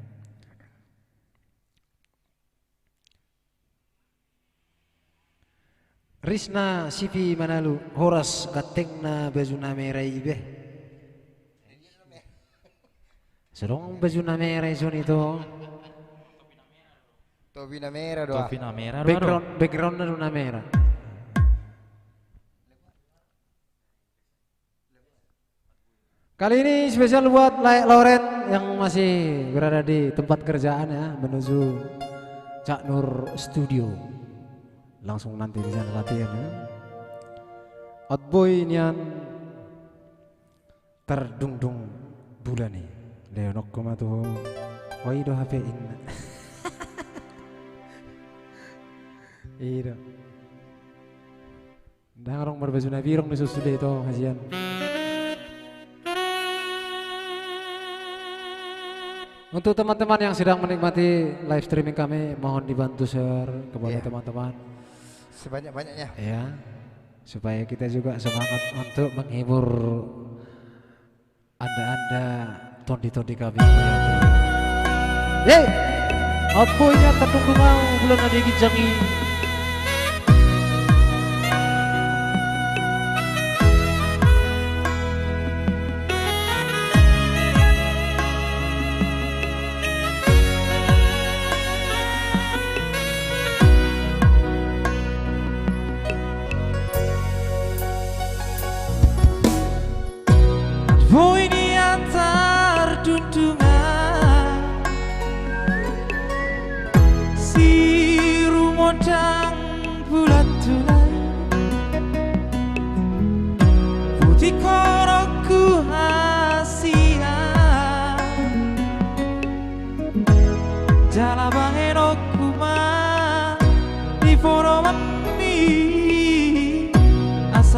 Risna Sipi Manalu Horas Gatengna Bajuna Merah Ibeh. Serong Bajuna Merah itu. Topina merah doa. Topina merah doa. Backgroundnya Luna Merah. Kali ini spesial buat Lauren yang masih berada di tempat kerjaan ya, menuju Cak Nur Studio. Langsung nanti di sana latihan ya. Outboy nian terdungdung bulan nih. Leonok kumatuh. Waido HP in. Iya. Dangarong berbaju nabirong di susu itu hajian. Untuk teman-teman yang sedang menikmati live streaming kami, mohon dibantu share kepada teman-teman. Sebanyak-banyaknya. Ya, supaya kita juga semangat untuk menghibur anda-anda tondi-tondi kami. Yeay, outboynya terdukung bulan ada gijangi.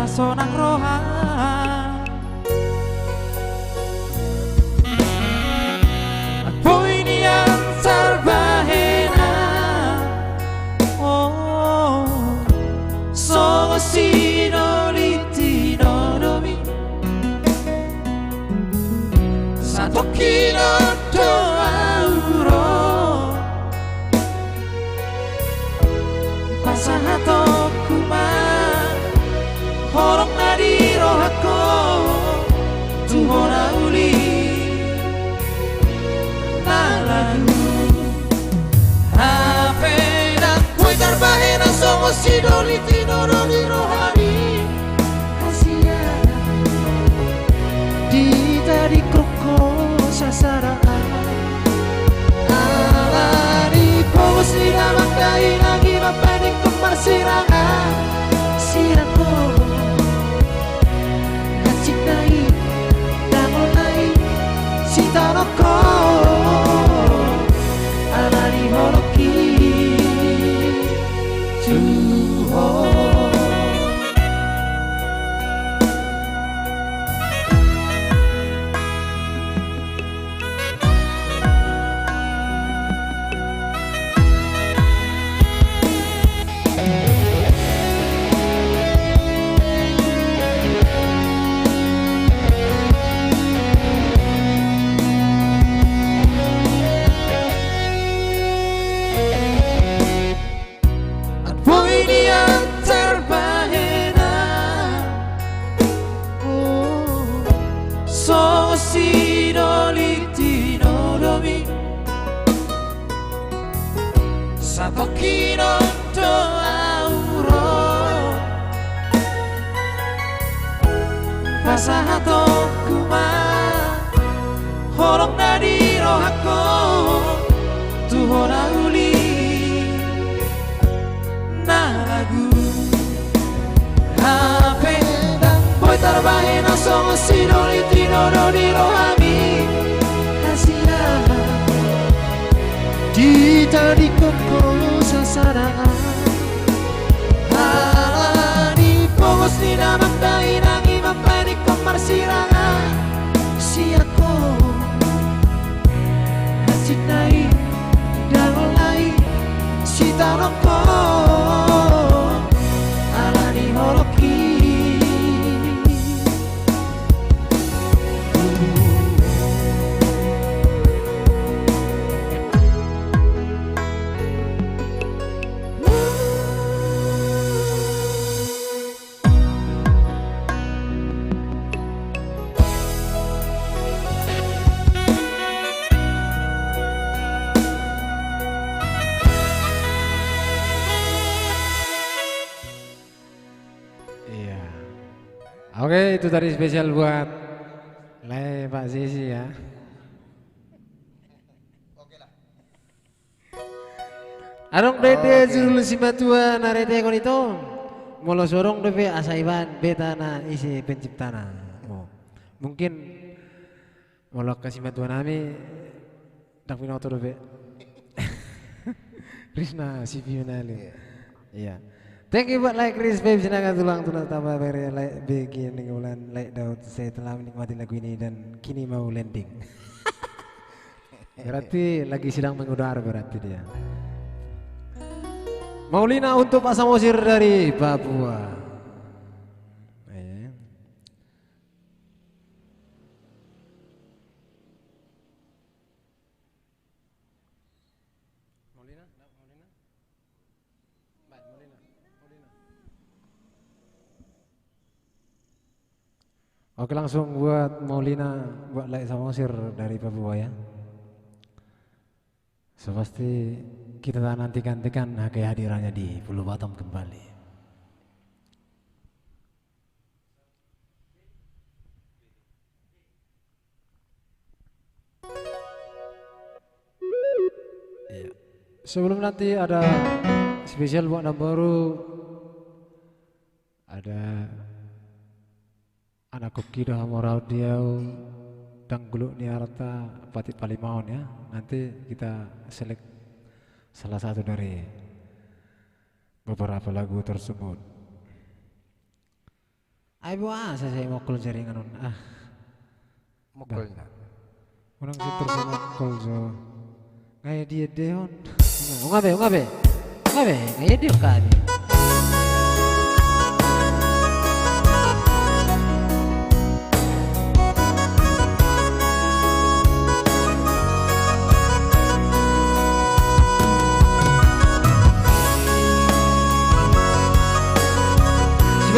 Sonang roha Aku ini yang terbahena Oh So sinoliti no toki no doauro pasahato kuma horok nadi rohako tuhona uli nalagu apena poi tarbahena somos sidoliti no di rohani hasiana dita di kroko sasaraan alani pos di dalam kain lagi mapanik kemar sirangan sirako kacintai damolai sitaroko alani holoki tuho. Satokino doauro pasahato kuma horok nadi rohako tuhona uli nalagu hape dan poi tarbahena somos sidoliti no di rohami hasina dita di koko sasaraan alani pogos di dalam kain nangi mapanik kemar sirangan siako hasinai dangolai sitaroko alani holoki Oke, itu tadi spesial buat Pak Zizi ya. Arong dede jurul simatua narete konito. Molo sorong debe asaiban betana isi penciptana. Oh. Mungkin molo kasimatua nami dak pinoto debe. Risna Sipionali. Iya. Thank you buat like Chris Babe sinaga tulang tunat tambah beri like bikin ulan like Daud saya telah menikmati lagu ini dan kini mau landing. Berarti lagi sedang mengudara berarti dia. Maulina untuk Pak Samosir dari Papua. Oke, langsung buat Maulina, buat like Samosir dari Papua ya. So pasti kita nantikan kehadirannya di Pulau Batam kembali. Iya. Sebelum nanti ada spesial buat anak baru, ada anak koki dah moral dia dan guluk ni harta patit palimaun ya. Nanti kita select salah satu dari beberapa lagu tersebut. Ayo saya mokul jaringan mokul nah. Orang situ mokul so. Kayak dia deon. Ngabe kayak dia kan.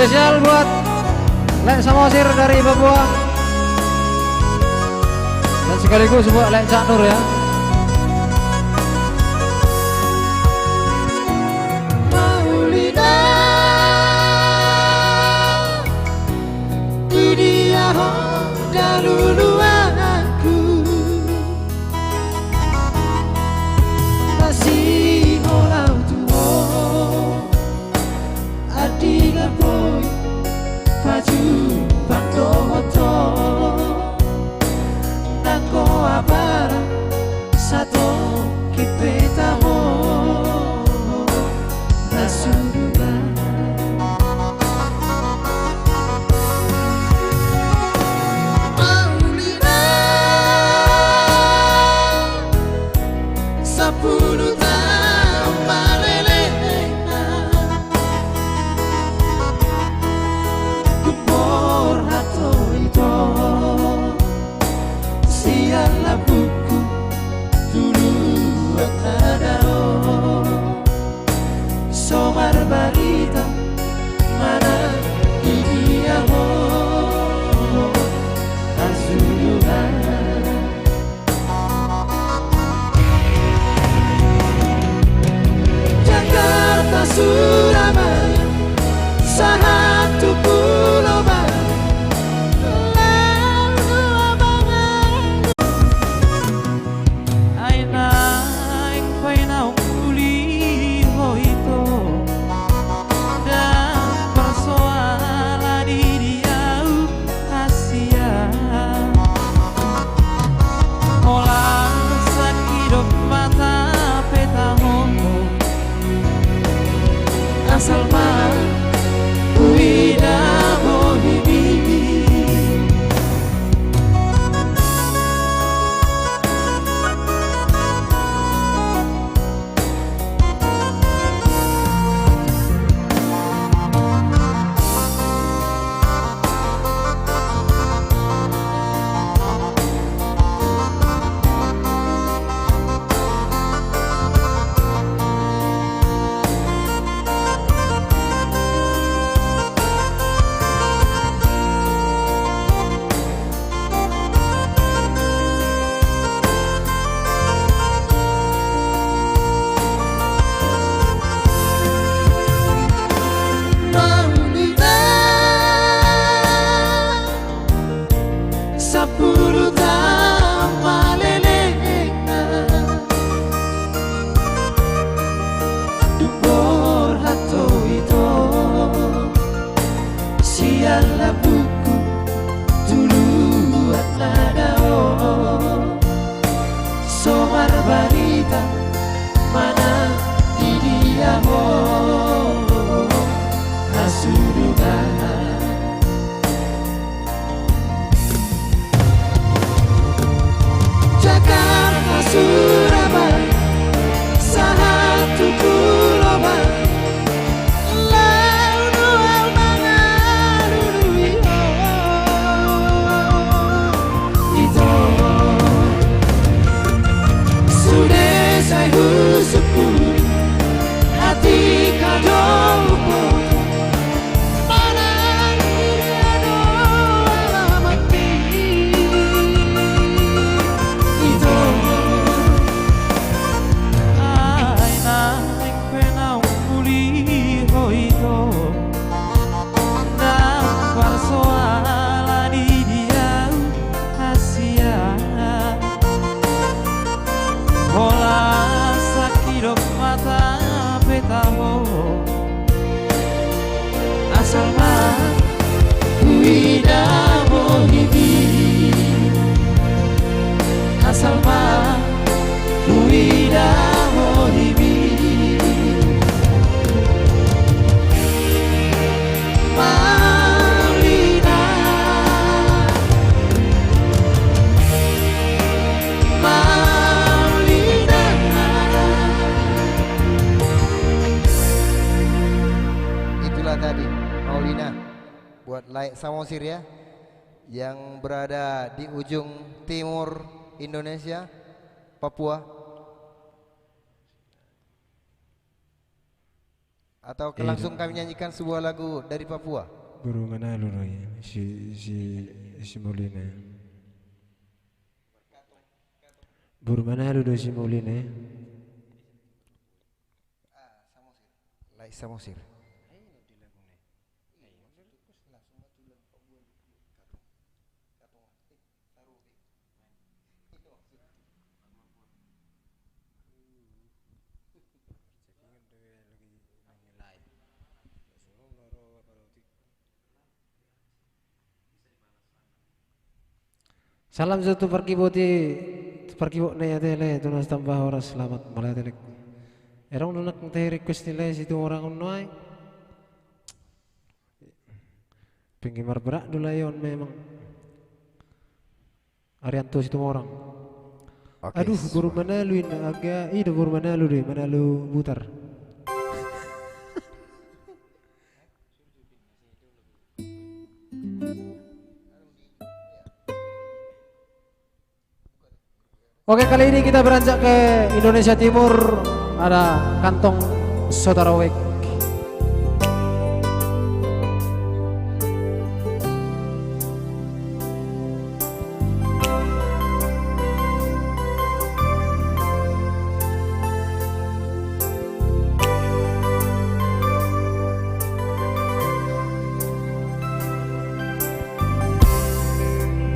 Spesial buat Lek Samosir dari Papua. Dan sekaligus buat Lek Cak Nur ya. Maulida dunia dahulu aku masih orang tua adina boy baju bantoto nako abara satu kita ho nasuruga Maulida 10 tahun malelena Gumor hato itu sialah buku dulu adaro somar barita mana dia ho azuluhan Jakarta Surabaya satu pulau lalu abangan aina ing painau uli hoito dan persoalan di dia Asia olah sakit mata peta homo asal mah uida bohibi Maulida 10 tahun malelena Dubor hato itu sialah buku dulu adao somar barita mana di dia ho Asurugan Jakarta Surabaya satu pulau lalu abangan itu sudah saya sepuluh hati kadang asal mah uida bohibi asal mah uida bohibi Maulida Maulida Itulah tadi Maulina buat Lek Samosir ya, yang berada di ujung timur Indonesia, Papua. Atau langsung kami nyanyikan sebuah lagu dari Papua? Guru mana lu si Molina. Guru mana lu si Molina. Laisa Mosir. Salam satu perkibot na yatele tunas tambah horas selamat malah telek. Erong nunak teh request nilai situ orang unoy. Penggemar berak dulu yon memang. Arianto situ orang. Okay, Aduh guru mana lu ini agak itu guru mana lu deh mana lu butar. Oke, kali ini kita beranjak ke Indonesia Timur. Ada kantong Sotarawek.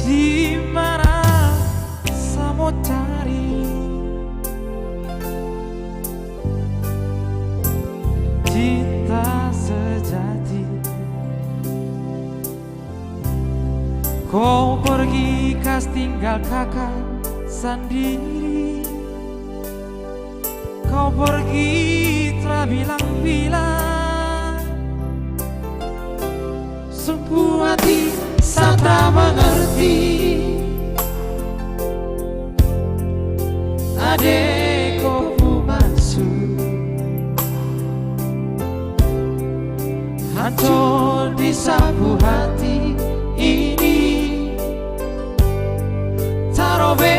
Di mana saya cari cinta sejati? Kau pergi kas tinggal kakak sendiri. Kau pergi telah bilang-bilang. Sungguh hati saya tak mengerti. Adekku masuk hancur di sapu hati ini, tarobe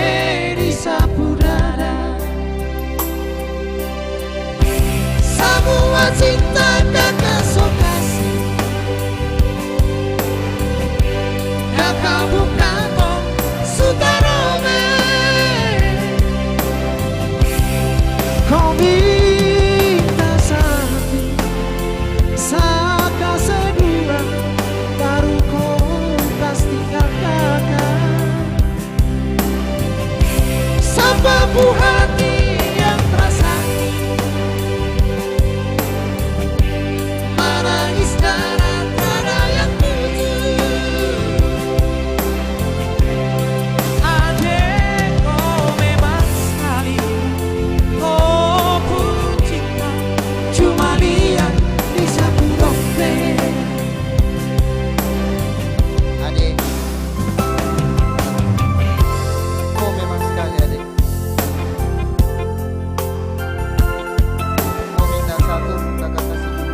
di sapu dada. Semua cinta kakak sok kasih, kakak bukan kau sutarobe. Kau minta sakti, saka sedua, baru kau pasti kakak. Sababu hati yang tersakiti, menangis dan ada yang tuju. Adek kau memang sekali, kau pun cinta, cuma lihat di sapu dompet. Adik, kau memang sekali adik. Kau minta satu, kakak kasih dulu.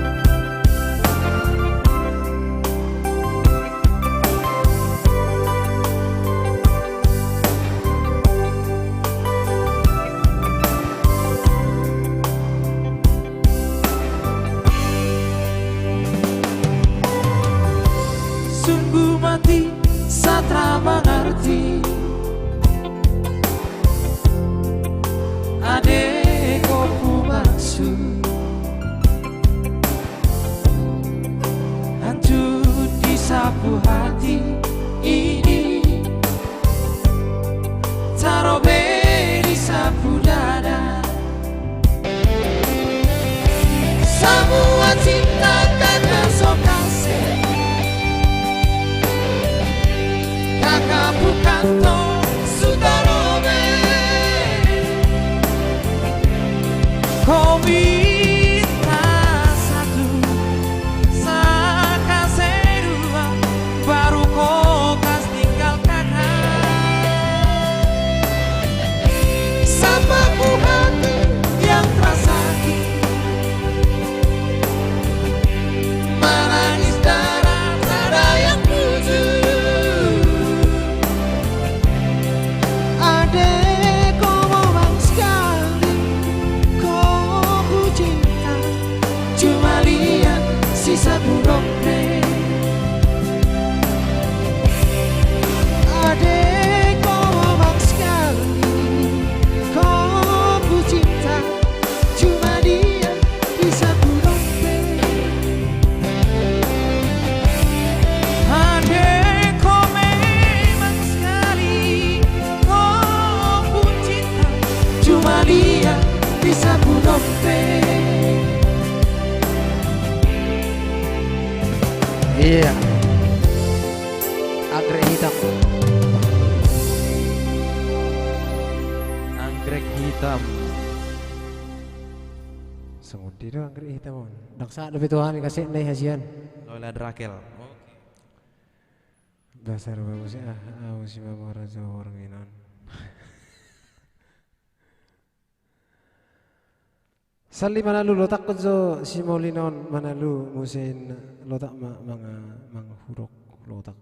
Sungguh mati satra mengerti. Adek kau maksud hancur di sapu hati ini, tarobe di sapu dada. Semua cinta kakak sok kasih, kakak bukan toh sutarobe. Kau minta satu, saya kasih dua, Iya. Anggrek hitam. Anggrek hitam. Sengundi do anggrek hitam. Daksa lebih Tuhan kasih nih hasian. Lola Drakel. Dasar bagus ya. Aku sih mau raja orang inon. Sali mana lu lotak kunzo si Molinon mana lu musin lotak mga hurok lotak.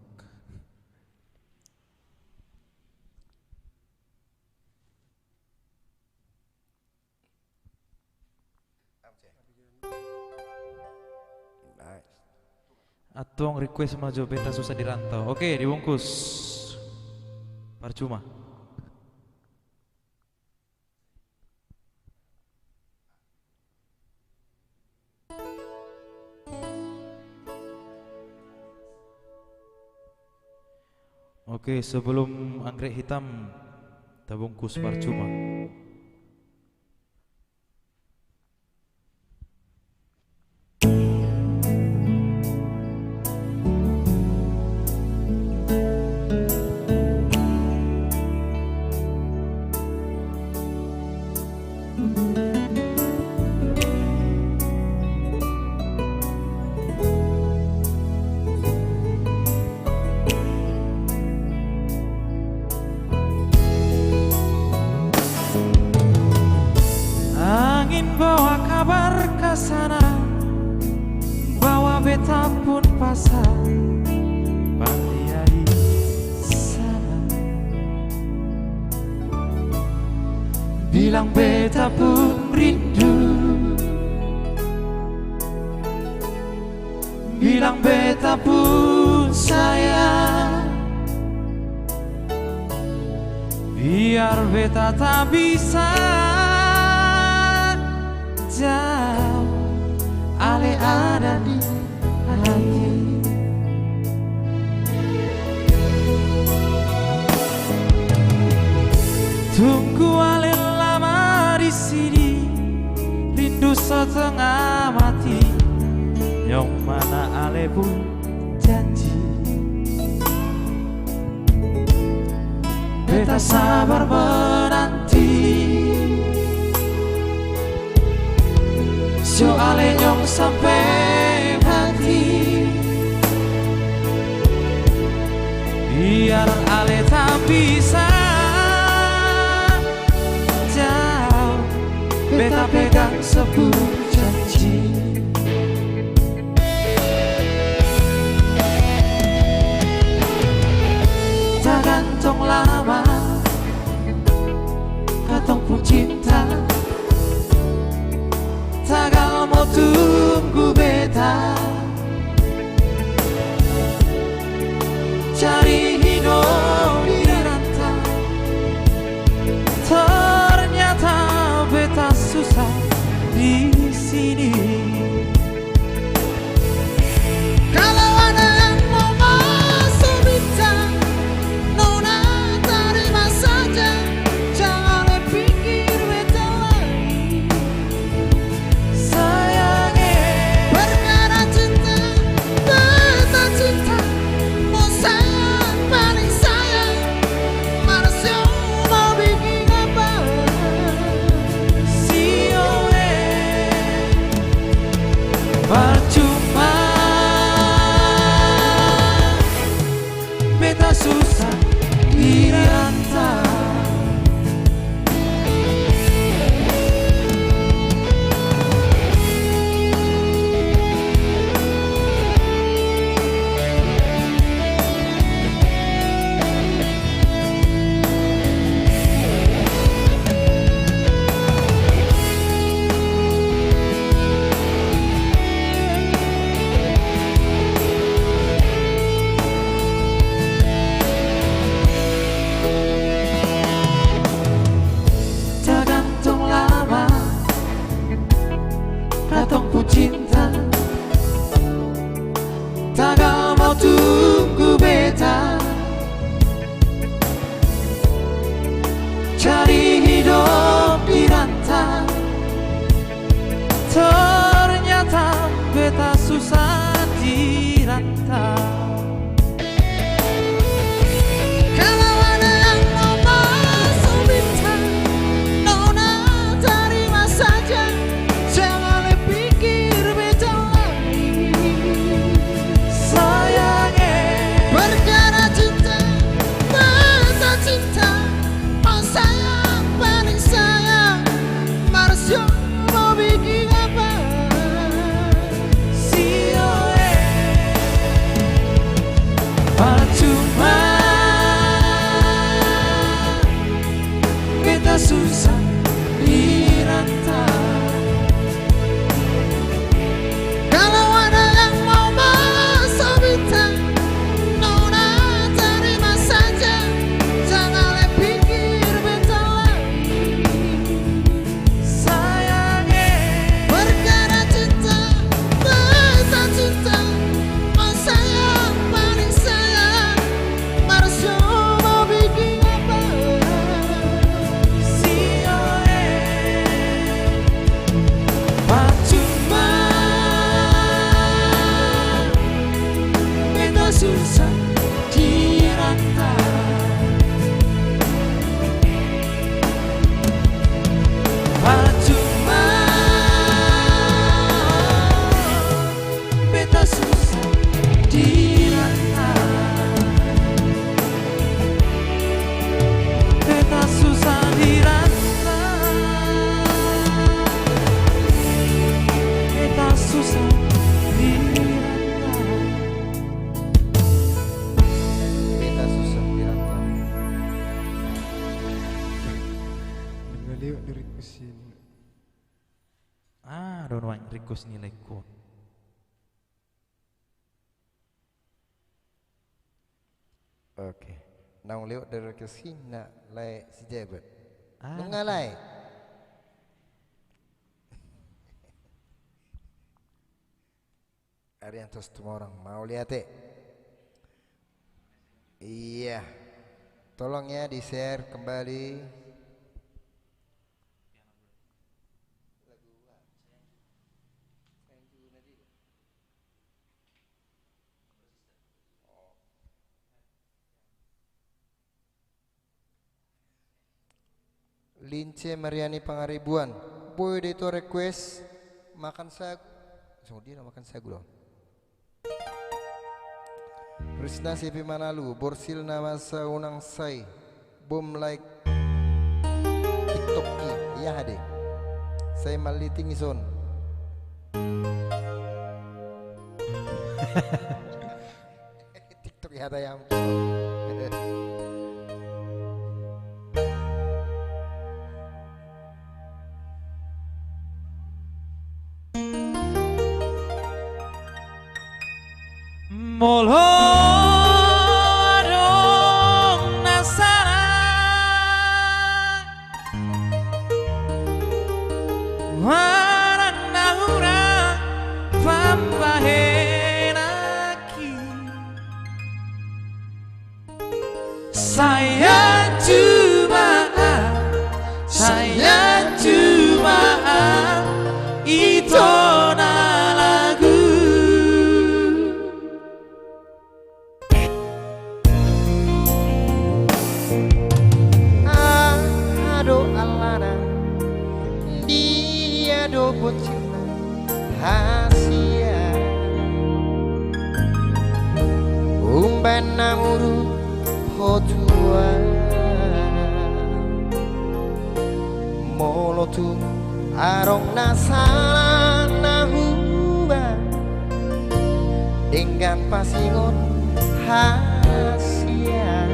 Atuang request maju beta susah dirantau. Oke, dibungkus. Percuma. Oke, sebelum anggrek hitam kita bungkus percuma. Bawa kabar ke sana, bawa beta pun pasang dia di sana. Bilang beta pun rindu, bilang beta pun sayang. Biar beta tak bisa jauh, ale ada di hati. Tunggu ale lama di sini, rindu setengah mati. Yang mana ale pun janji, beta sabar menanti. Soale nyong sampai hati, biar ale tak bisa jauh, beta pegang sebuah janji. Tak gantung lama, katong pun cinta. Tagal mau tunggu beta, cari hidup di rantau. Ternyata beta susah di sini. Kalau ada yang mau masuk bintang, nona terima saja. Jangan pikir beta lagi. Perkara cinta, beta cinta, mau sayang rantau. Kalau ada yang mau masuk bintang, nona terima saja, jangan pikir beda lagi. Sayangnya Perkara cinta, mata cinta, oh sayang paling sayang, Marsio mau bikin apa? sioe percuma kita susah dirantau. Kalau ada yang mau masuk bintang, nona terima saja, jangan pikir beda lagi. Sayangnya Perkara cinta, mata cinta, oh sayang paling sayang, Marsio mau bikin apa? sioe percuma kita susah dirantau. Percuma kita susah dirantau. Kita susah dirantau. Kita susah dirantau. Kita susah dirantau. Beliau dari sini. Don't want request nilai ko. Oke. Nang lewat dari kesini nak lai si Jebet. Ah. Mengalai. Ada yang terus semua orang mau lihat Iya. Tolong ya di share kembali. Lince Mariani Pangaribuan, boy itu request makan sagu. So dia makan sagu dong. Risna Sipi Manalu, Borsil nama saunang say, bom like TikTok iya hade. Saya maliting ison. TikTok ada yang Molo dong nasara warna hura pambahenaki. Saya cuma itu lagu. Ado alana dia do bocina hasia umban namuru hotua molotu arong nasala nahuba dengan pasingon hasia.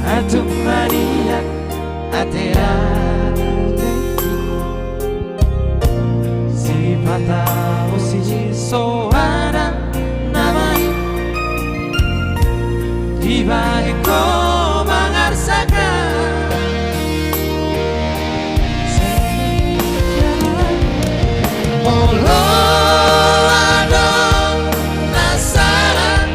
Atum Maria Atea si pata osiji soara namai tiba eko mangarsaka Molo adong nasara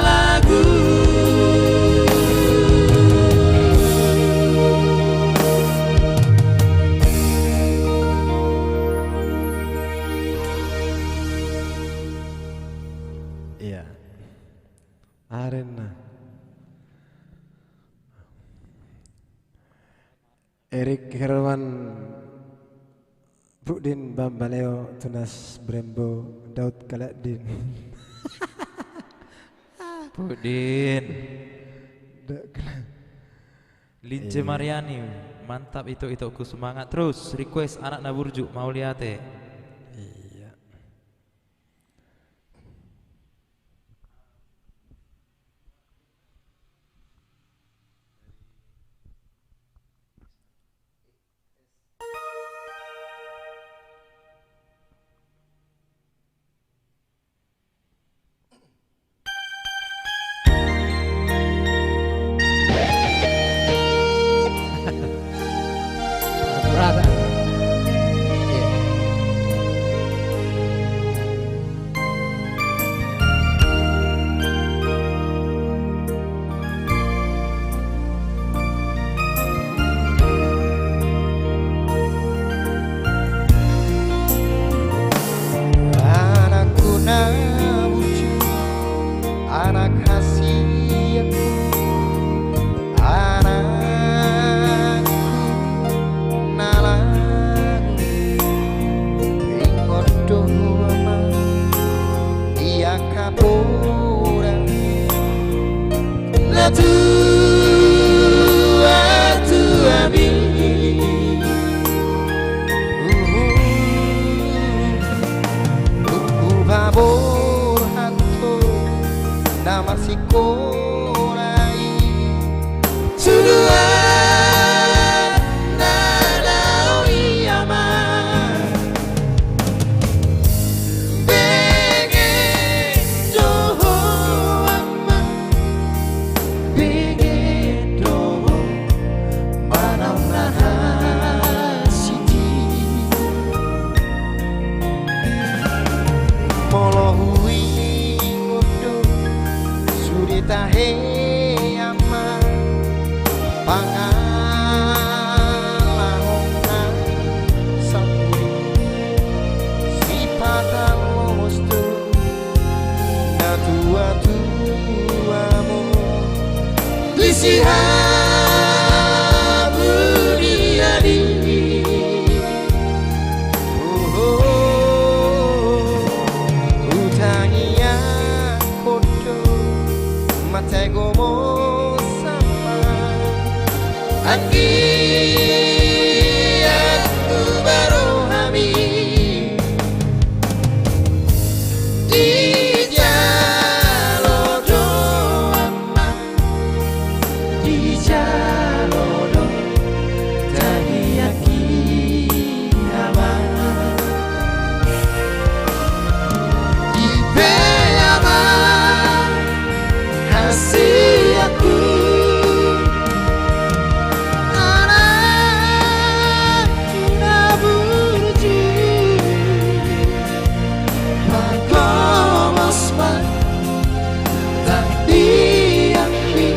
lagu. Iya. Arena. Erik Herwan, Budin Bambaleo, Tunas Brembo, Daud Kaladin. Budin. Lince Mariani, mantap itu ku semangat terus. Request anak Naburju mau liate. Iya. Brother. Anakku Nabuju, anak hasilku, anakku nalang, ingodo ama, dia kapura, la tua mi. Babor hantu nama si korai suduan nadau iyama pengen doho ama pengen doho manau nahasiti molohui ngodo suritahe ama pangalangan sapuri sipatan mosto na tua-tuamu lisihan buniadi. Uta panggilanku berohami di jalodo amang, Di jalodo tahiyaki abang, di peyama kasih aku. Anak sudah burju Magomosman tak diambil.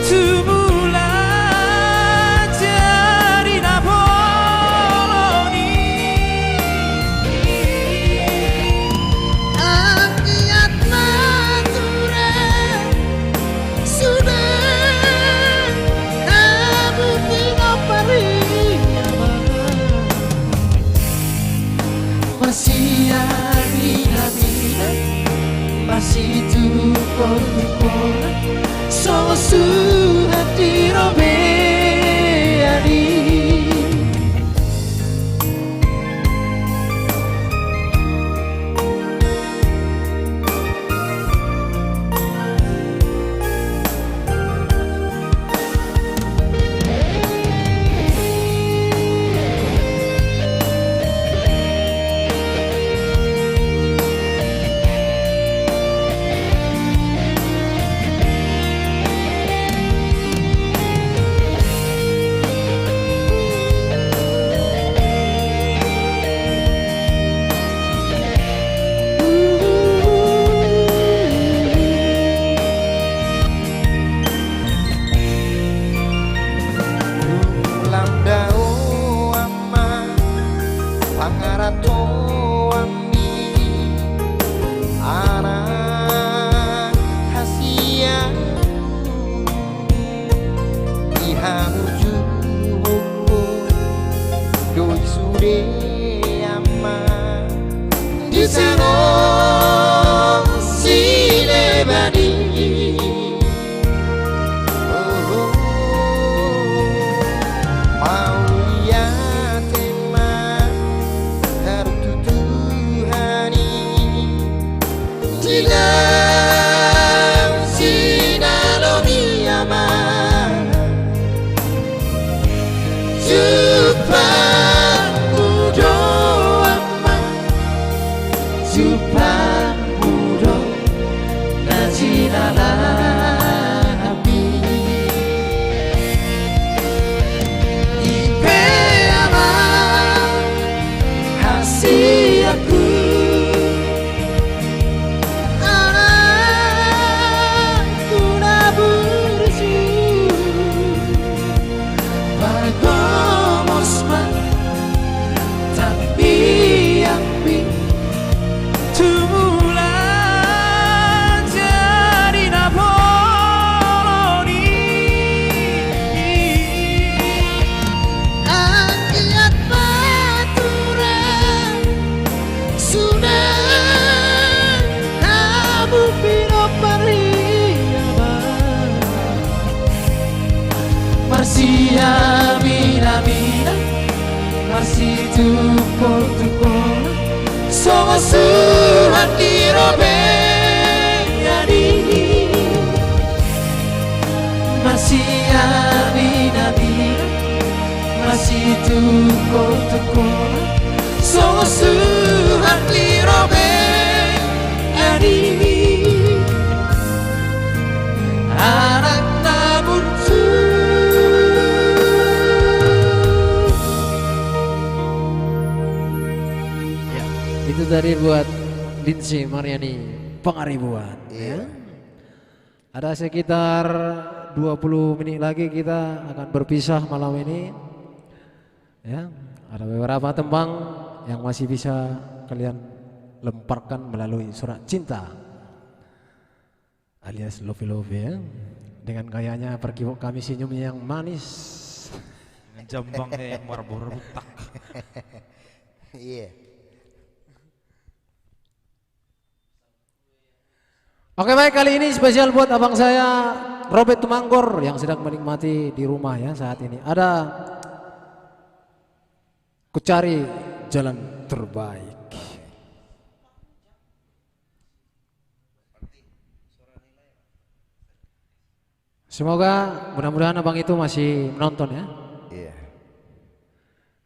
tumula jadi Napoloni. Akiat mature sudah kamu tinggal pariama Masih ada masih tukor-tukor so suhat dirobeani. Lamdao ama pangarato ami anak hasia ihanuju hukum doi sude ama di sana silebani. Mau ya tema tertutuhani Dilam sinalomi ama Jupan mudo ama Jupan mudo najinalabi. di peyama Kasih aku anak sudah burju Magomosman tapi ambil tumula jadi Napoloni. Akiat baturan sudah kamu pino pariama Masih amina-mina, masih tukor-tukor so suhat dirobeani. Masih amina-mina, masih tukor-tukor so suhat dirobeani. Anak namun Ya, itu tadi buat Lindsay Mariani Pangaribuan. Ya. Ada sekitar 20 menit lagi kita akan berpisah malam ini. Ya, ada beberapa tembang yang masih bisa kalian lemparkan melalui surat cinta alias Love Love ya. Dengan gayanya pergi kami senyumnya yang manis. Dengan jambangnya yang marbor rutak. Iya. Oke baik, kali ini spesial buat abang saya Robert Tumanggor yang sedang menikmati di rumah ya saat ini. Ada Ku Cari Jalan Terbaik. Semoga mudah-mudahan abang itu masih menonton ya. Iya.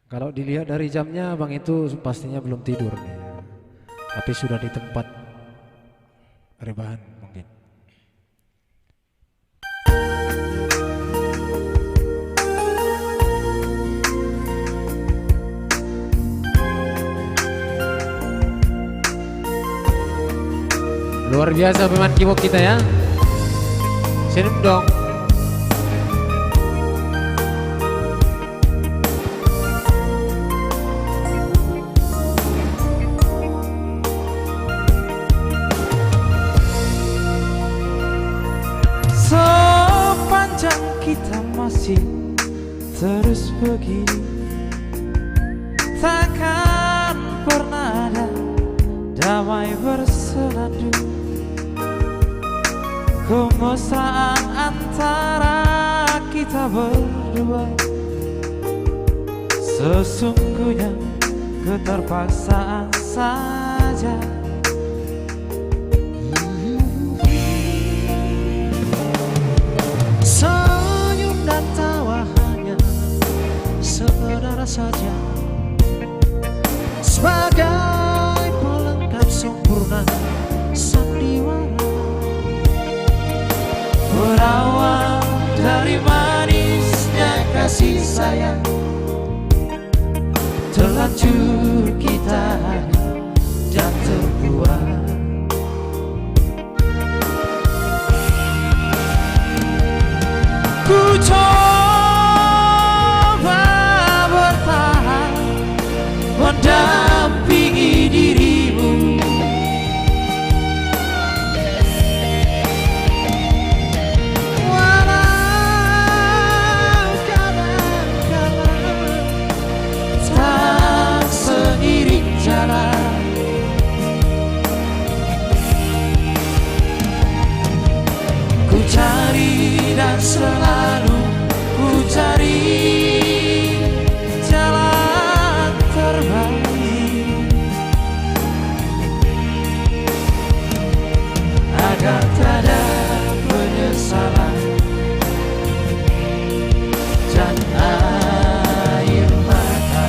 Kalau dilihat dari jamnya abang itu pastinya belum tidur nih. Tapi sudah di tempat rebahan mungkin. Luar biasa pemain keyboard kita ya. Senyum dong. Sepanjang kita masih terus begini, takkan pernah ada damai bersenandung. Kemesraan antara kita berdua sesungguhnya keterpaksaan saja. Senyum dan tawa hanya sekedar saja, sebagai pelengkap sempurna sandiwara. Berawal dari manisnya kasih sayang, terlanjur kita dan terbuat. Ku coba bertahan mendampingi dirimu, Walau kadang-kadang tak seiring jalan. Ku cari dan selalu ku cari jalan terbaik, agar tak ada penyesalan dan air mata.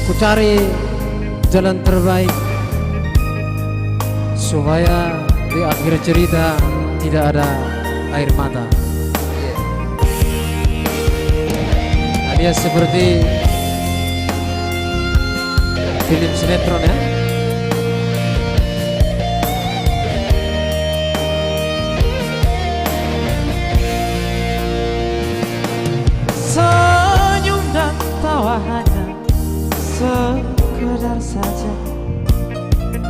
Ku cari jalan terbaik supaya di akhir cerita tidak ada air mata. Alias seperti film sinetron ya. Senyum dan tawa hanya sekedar saja,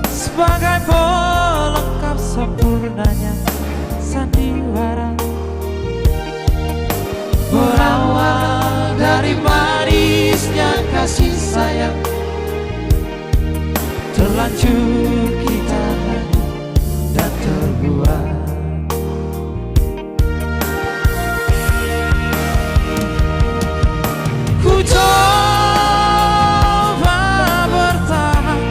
sebagai pelengkap sempurnanya sandiwara. Berawal dari manisnya kasih sayang, terlanjur kita dan terbuat. Ku coba bertahan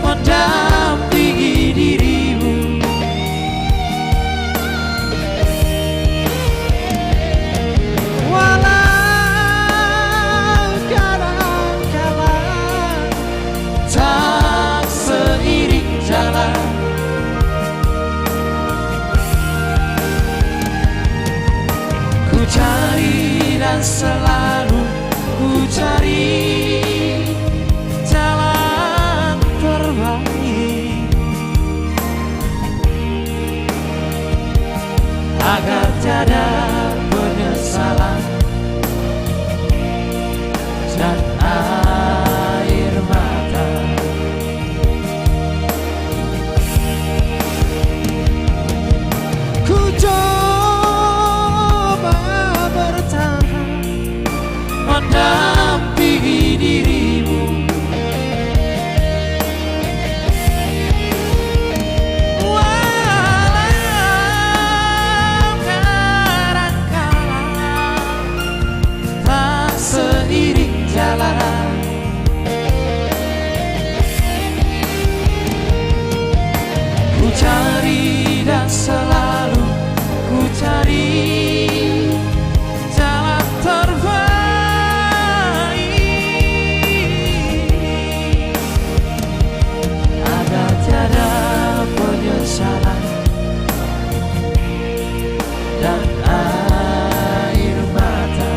mendampingi dirimu, walau jalan. Ku cari dan selalu ku cari jalan terbaik agar tiada penyesalan dan air mata.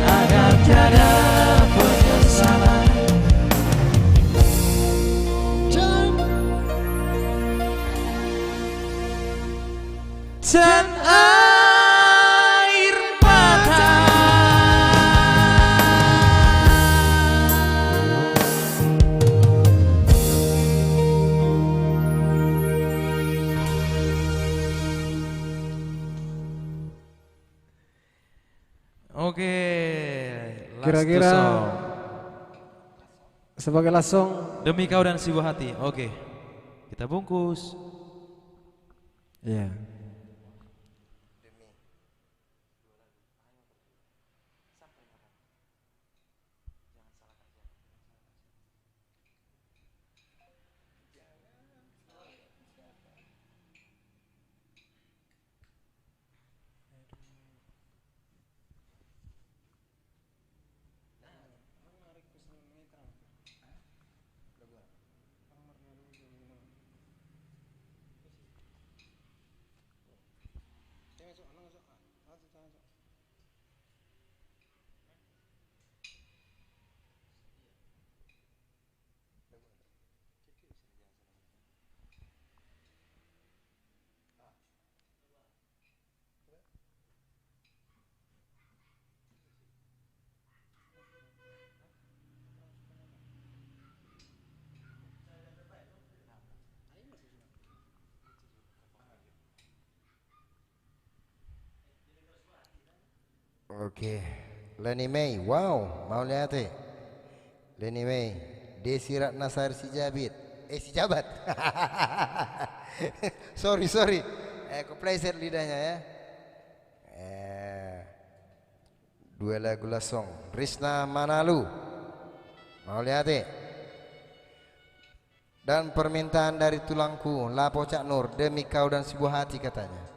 Agar tiada penyesalan dan air mata. Oke, last Kira-kira song. sebagai langsung Demi Kau dan Si Buah Hati. Oke, kita bungkus. ya. Oke, Leni Mei, wow, mau lihat ya? Leni Mei, Desi Ratna Sari si Jabat. sorry, kepleset lidahnya ya. Dua lagu langsung, Risna Manalu, mau lihat ya? Dan permintaan dari tulangku, Lapo Cak Nur, Demi Kau dan Si Buah Hati katanya.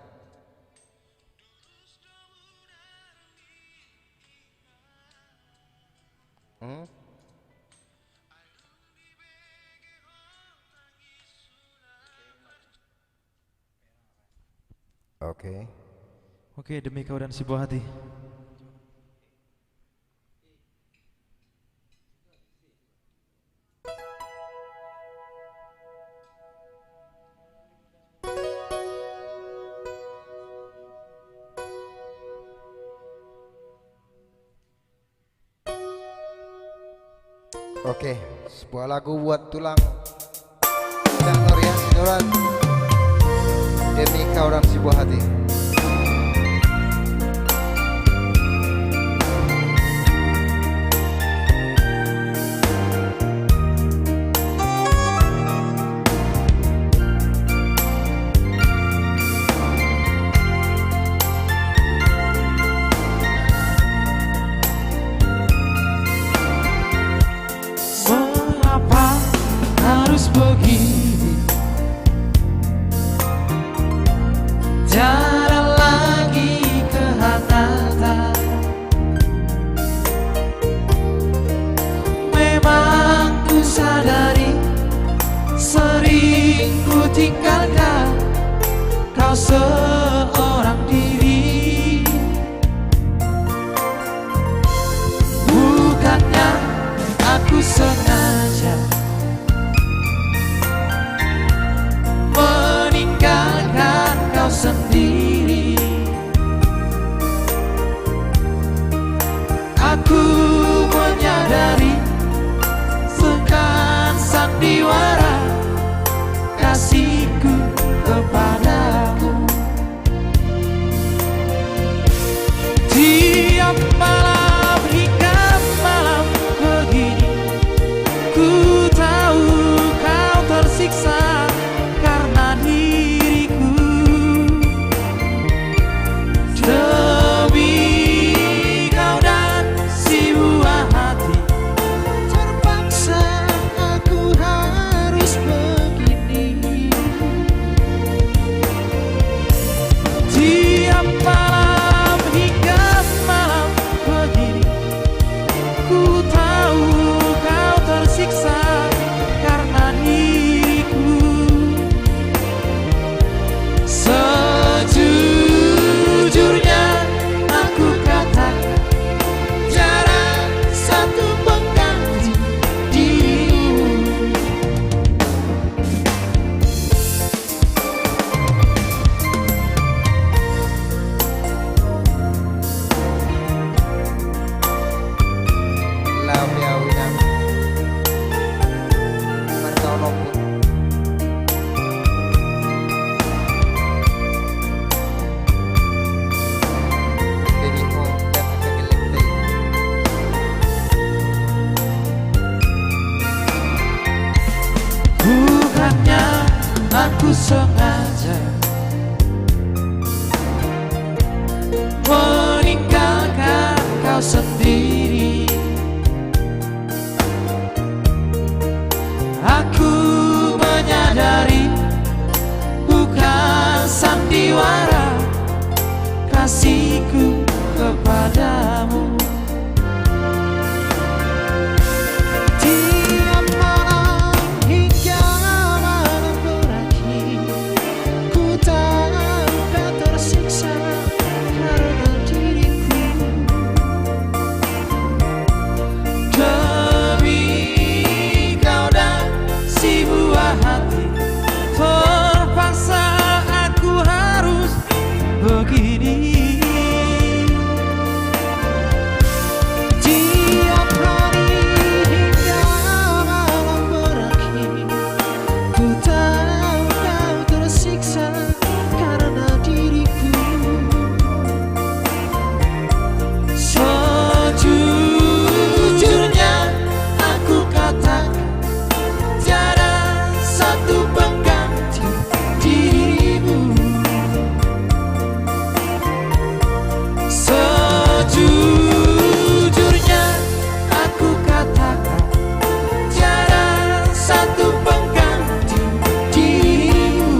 Oke. Oke, Demi Kau dan Si Buah Hati. Oke, sebuah lagu buat tulang Cak Nur ya, Nuran. Demi Kau dan Si Buah Hati. Mengapa harus begini? Jangan aku sengaja meninggalkan kau sendiri. Aku menyadari bukan sandiwara kasihku kepadamu. Tiap malam hingga malam berakhir, ku tahu kau tersiksa karena diriku. Demi kau dan si buah hati, terpaksa aku harus begini. Tiap hari hingga malam berakhir, ku tahu kau tersiksa karena diriku. Sejujurnya aku katakan tiada satu pengganti dirimu. Sejujurnya aku katakan tiada satu pengganti dirimu.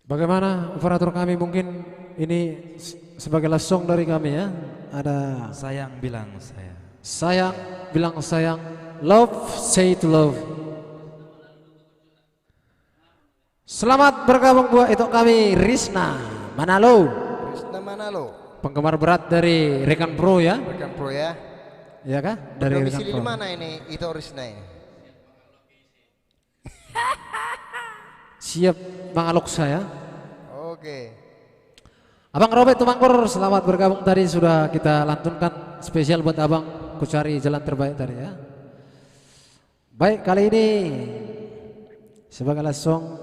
Bagaimana operator kami, mungkin ini sebagai last song dari kami ya. Ada Sayang bilang saya. sayang bilang sayang, love say to love. Selamat bergabung buat itu kami Risna Manalo, Krisna Manalo, penggemar berat dari Rekan Pro ya. rekan pro ya. Iya kah? Dari Rekan Domisili Pro. di mana ini Ito Risna ini? Siap mengalok saya. Oke. Abang Robert Tumangkor, selamat bergabung tadi, sudah kita lantunkan spesial buat Abang, ku cari jalan terbaik tadi ya. Baik, kali ini sebagai last song,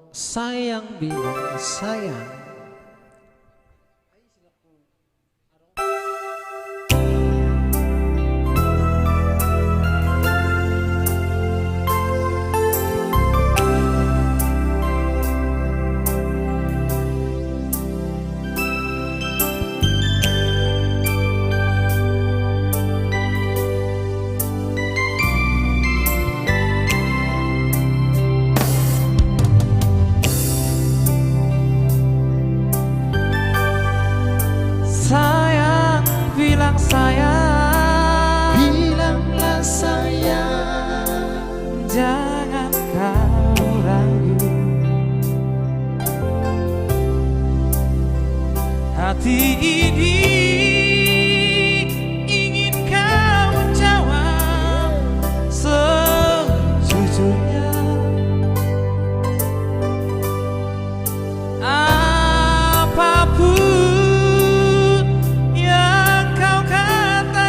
sayang bilang sayang. Sayang bilang sayang, Bilanglah sayang, jangan kau ragu. Hati ini ingin kau jawab sejujurnya. Apapun yang kau katakan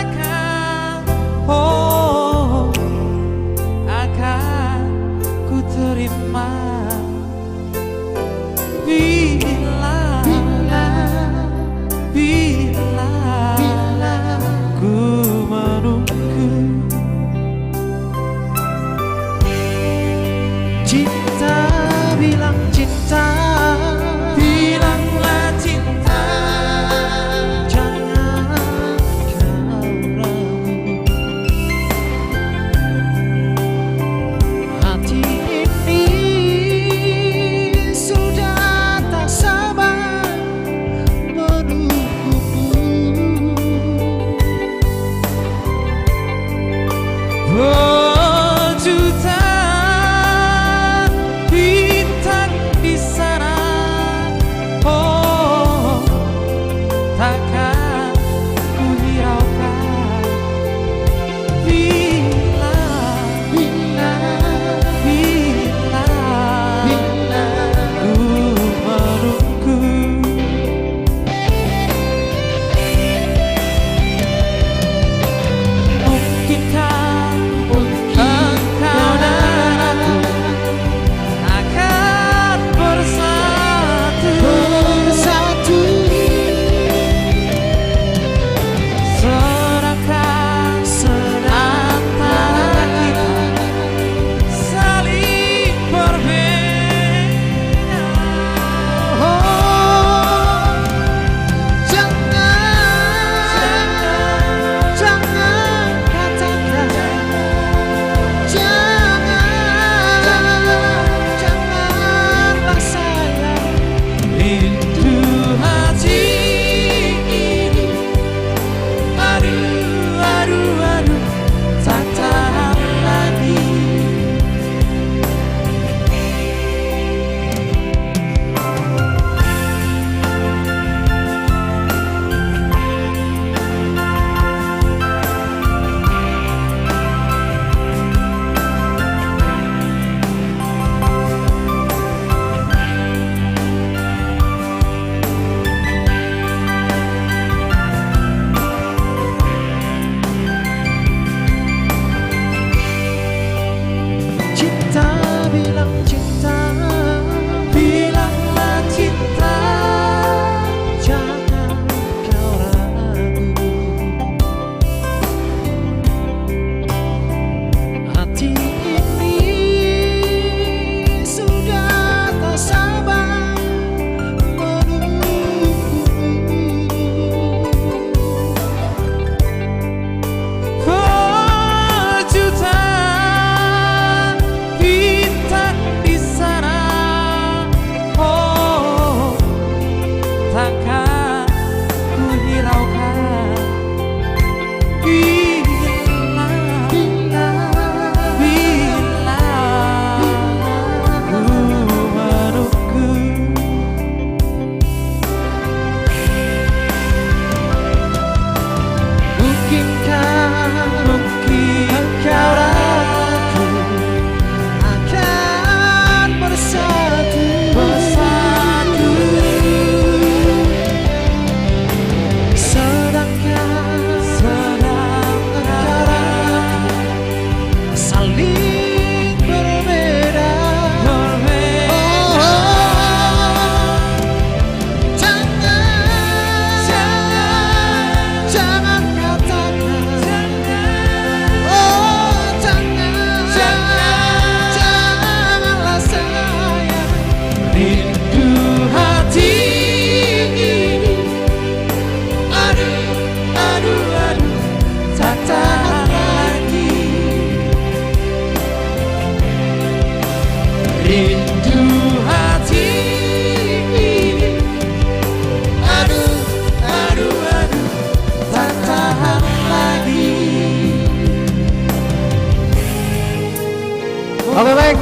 Oke baik.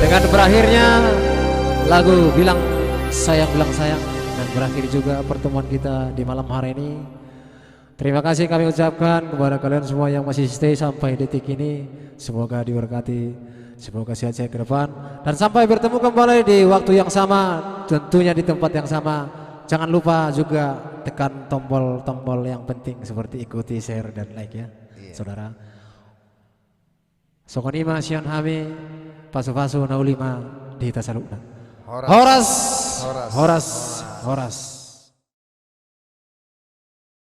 Dengan berakhirnya lagu Bilang Sayang dan berakhir juga pertemuan kita di malam hari ini. Terima kasih kami ucapkan kepada kalian semua yang masih stay sampai detik ini. Semoga diberkati, semoga sehat-sehat ke depan, dan sampai bertemu kembali di waktu yang sama, tentunya di tempat yang sama. Jangan lupa juga tekan tombol-tombol yang penting seperti ikuti, share dan like ya, saudara. Sokonima Sion Hami Pasu-pasu naulima di Tasalukna. Horas.